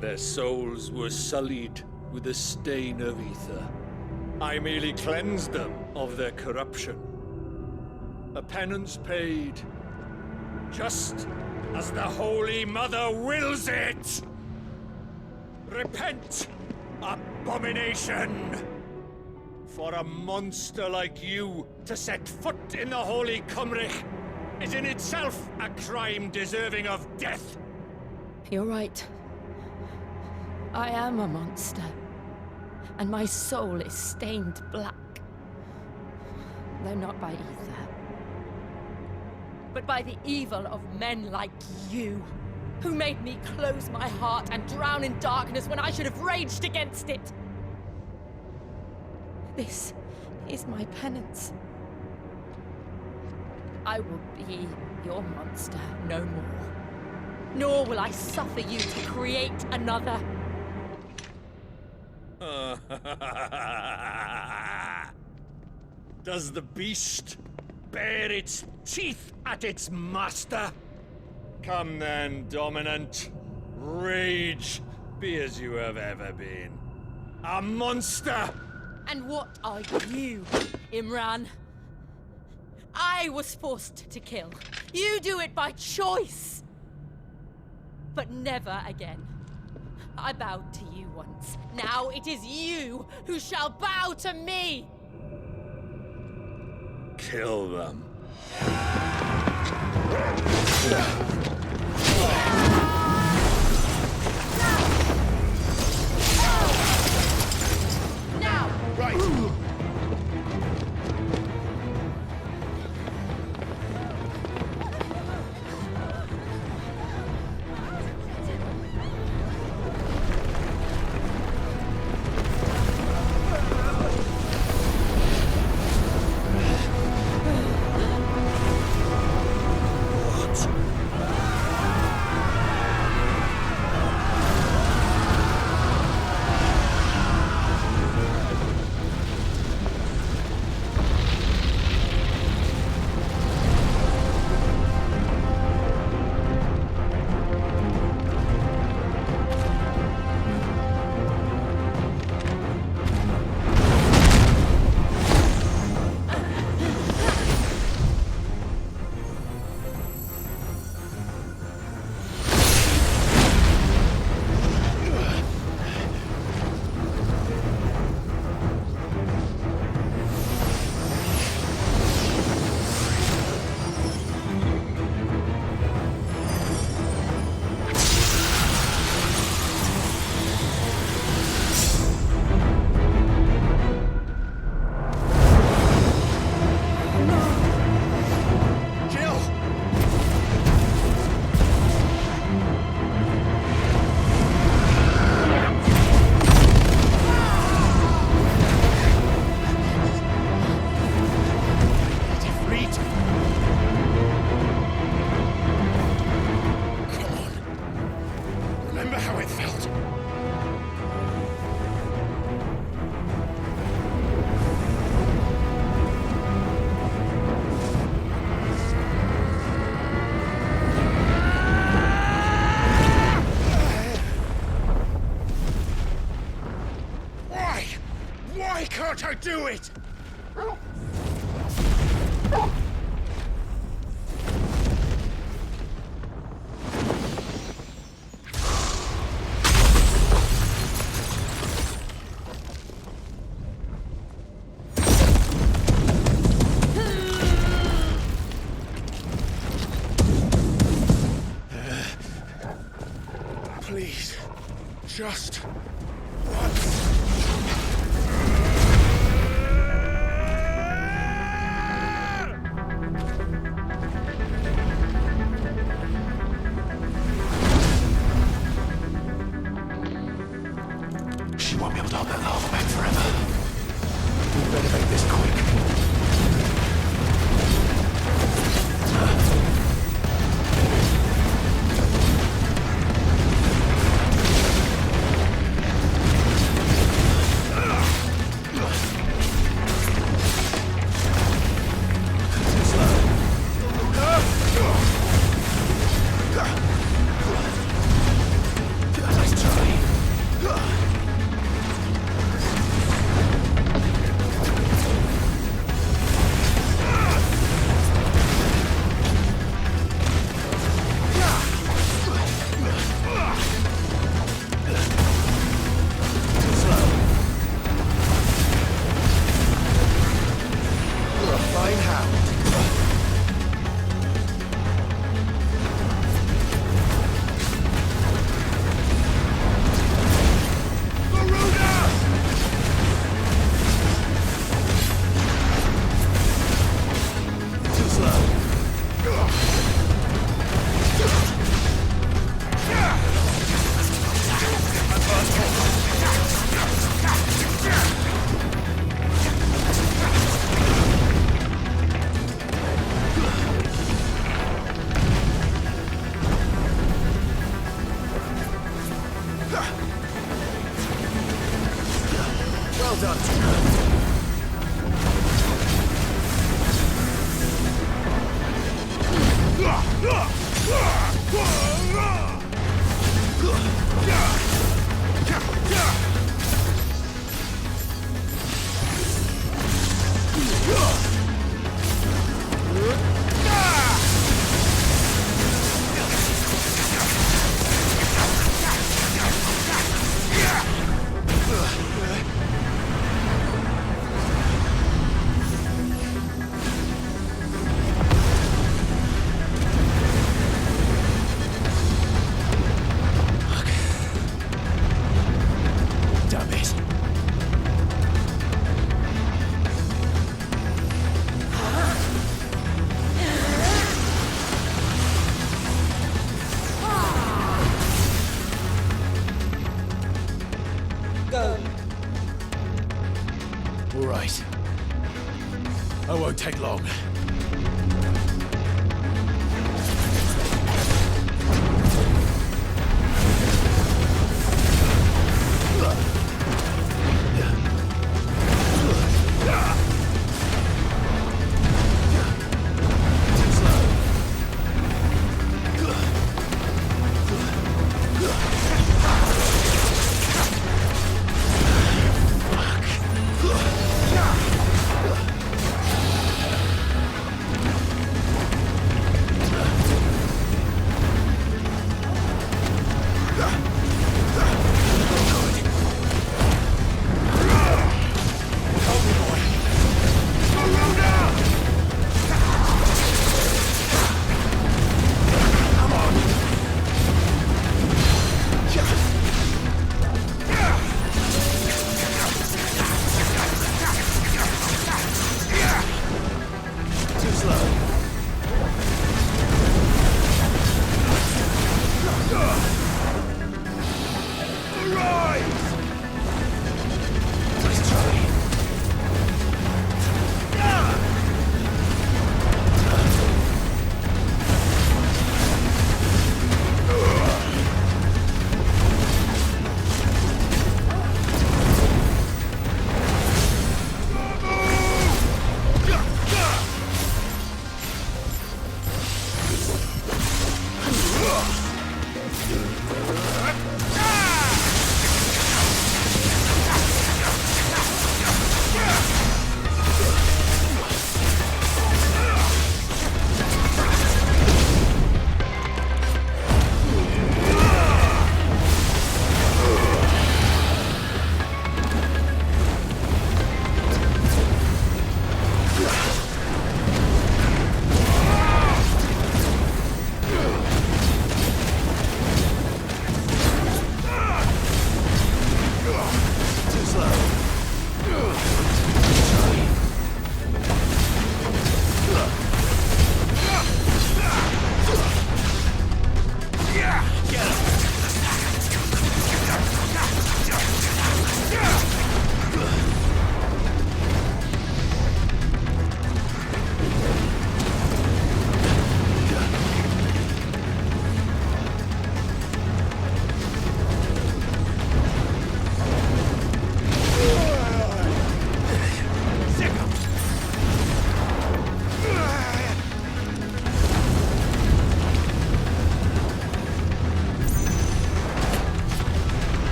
Their souls were sullied with the stain of ether. I merely cleansed them of their corruption. A penance paid, just as the Holy Mother wills it! Repent, abomination! For a monster like you to set foot in the Holy Cymric is in itself a crime deserving of death! You're right. I am a monster. And my soul is stained black. Though not by ether. But by the evil of men like you, who made me close my heart and drown in darkness when I should have raged against it. This is my penance. I will be your monster no more. Nor will I suffer you to create another. Does the beast bare its teeth at its master? Come then, Dominant. Rage, be as you have ever been. A monster! And what are you, Imran? I was forced to kill. You do it by choice. But never again. I bowed to you once. Now it is you who shall bow to me! Kill them. Now! Right! Can't I do it? Please, just once. She won't be able to hold that lava back forever. We better make this quick. Well done. Go. All right. I won't take long.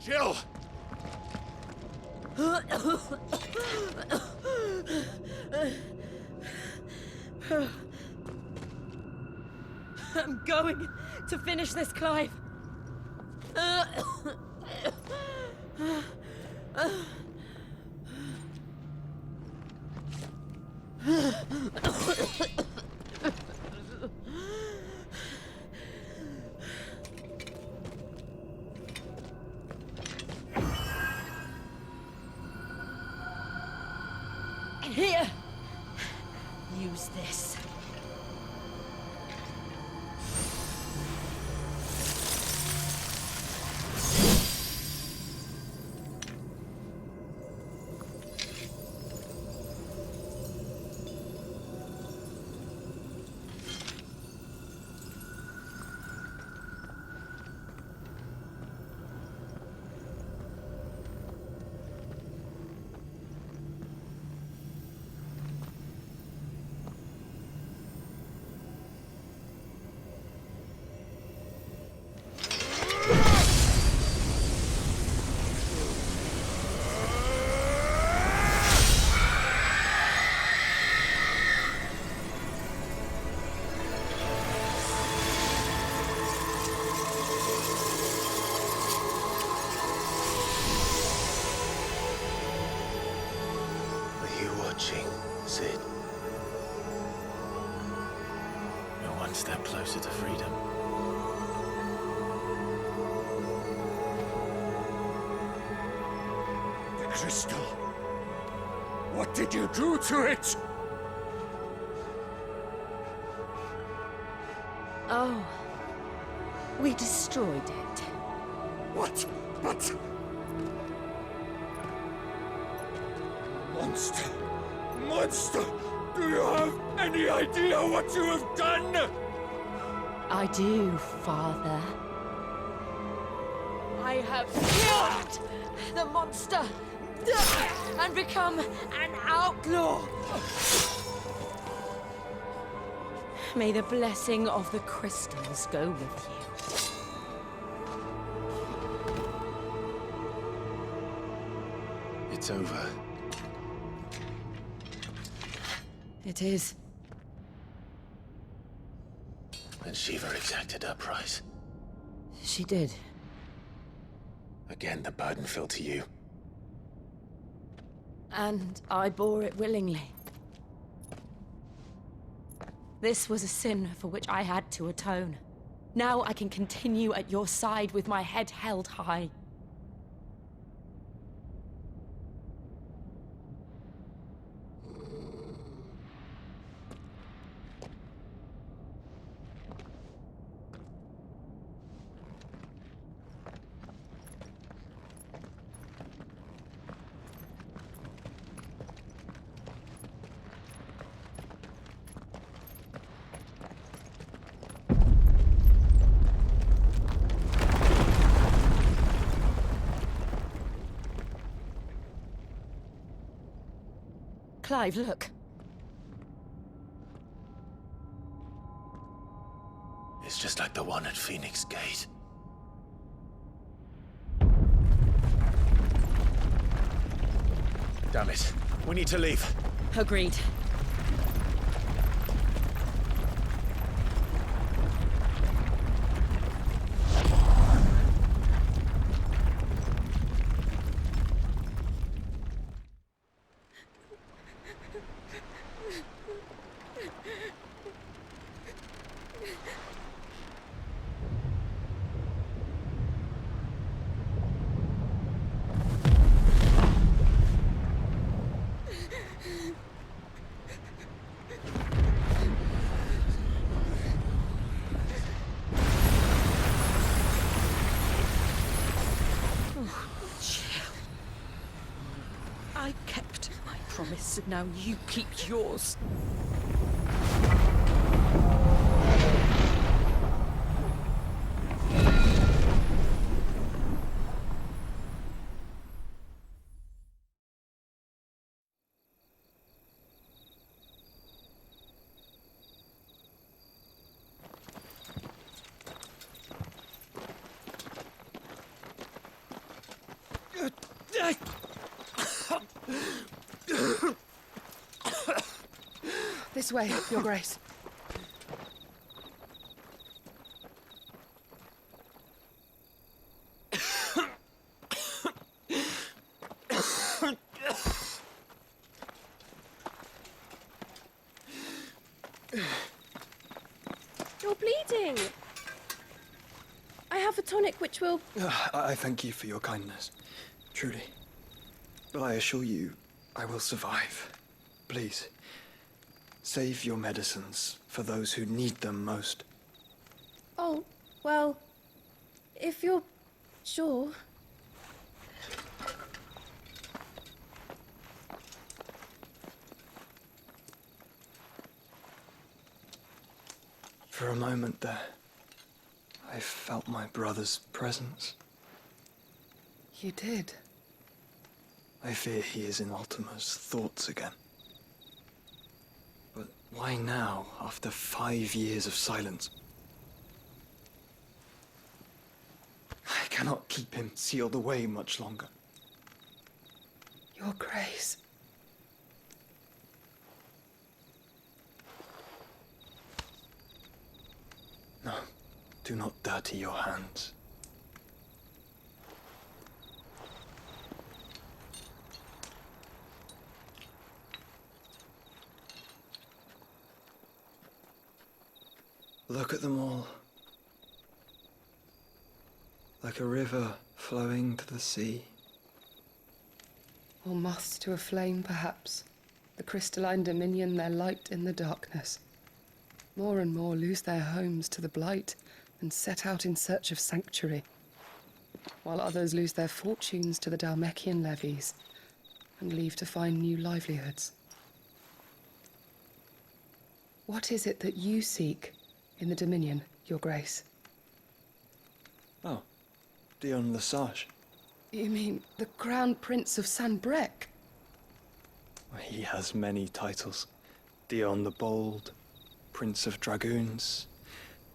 Jill! I'm going to finish this, Clive. Here! Use this. Sid. You're one step closer to freedom. The crystal. What did you do to it? Oh. We destroyed it. What? But... Monster! Monster! Do you have any idea what you have done? I do, Father. I have killed the monster and become an outlaw. May the blessing of the crystals go with you. It's over. It is. And Shiva exacted her price. She did. Again, the burden fell to you. And I bore it willingly. This was a sin for which I had to atone. Now I can continue at your side with my head held high. Clive, look. It's just like the one at Phoenix Gate. Damn it. We need to leave. Agreed. I kept my promise, and now you keep yours. This way, Your Grace. You're bleeding. I have a tonic which will... I thank you for your kindness, truly. But I assure you, I will survive. Please, save your medicines for those who need them most. Oh, well, if you're sure. For a moment there, I felt my brother's presence. You did? I fear he is in Ultima's thoughts again. But why now, after 5 years of silence? I cannot keep him sealed away much longer. Your Grace. No, do not dirty your hands. Look at them all. Like a river flowing to the sea. Or moths to a flame, perhaps. The crystalline dominion their light in the darkness. More and more lose their homes to the blight and set out in search of sanctuary, while others lose their fortunes to the Dalmekian levies and leave to find new livelihoods. What is it that you seek in the Dominion, Your Grace? Oh, Dion Lesage. You mean the Crown Prince of Sanbrec? He has many titles. Dion the Bold, Prince of Dragoons,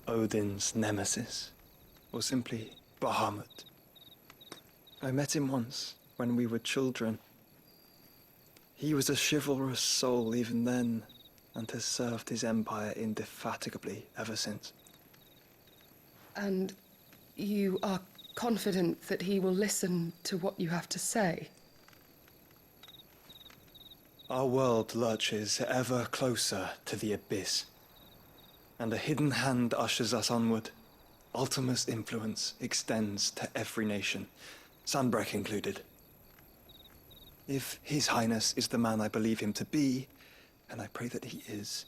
Odin's Nemesis, or simply Bahamut. I met him once, when we were children. He was a chivalrous soul even then, and has served his empire indefatigably ever since. And you are confident that he will listen to what you have to say? Our world lurches ever closer to the abyss, and a hidden hand ushers us onward. Ultima's influence extends to every nation, Sanbrec included. If His Highness is the man I believe him to be, and I pray that he is,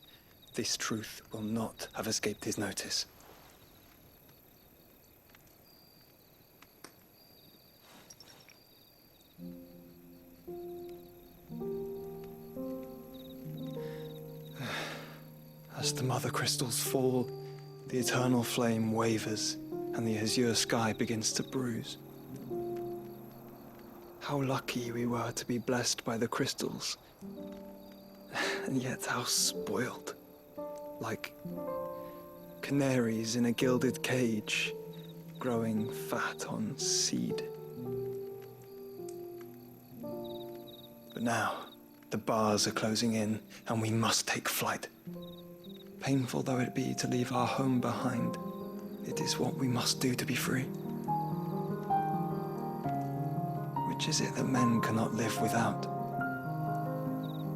this truth will not have escaped his notice. As the Mothercrystals fall, the eternal flame wavers, and the azure sky begins to bruise. How lucky we were to be blessed by the crystals, and yet how spoiled. Like canaries in a gilded cage, growing fat on seed. But now, the bars are closing in, and we must take flight. Painful though it be to leave our home behind, it is what we must do to be free. Which is it that men cannot live without?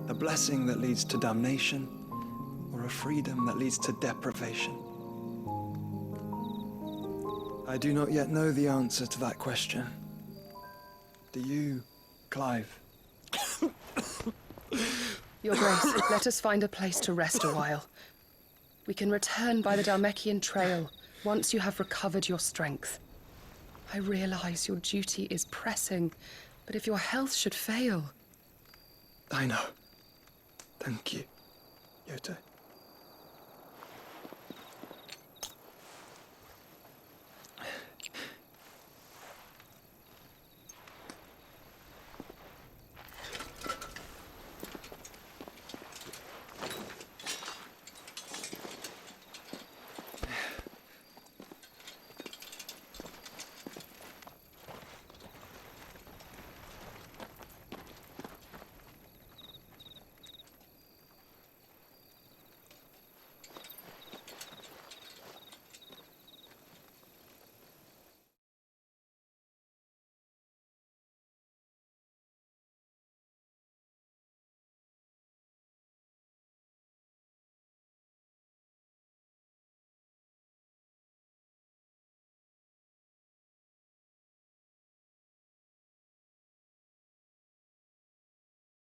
A blessing that leads to damnation, or a freedom that leads to deprivation? I do not yet know the answer to that question. Do you, Clive? Your Grace, let us find a place to rest a while. We can return by the Dalmekian trail once you have recovered your strength. I realize your duty is pressing, but if your health should fail... I know. Thank you, Yote.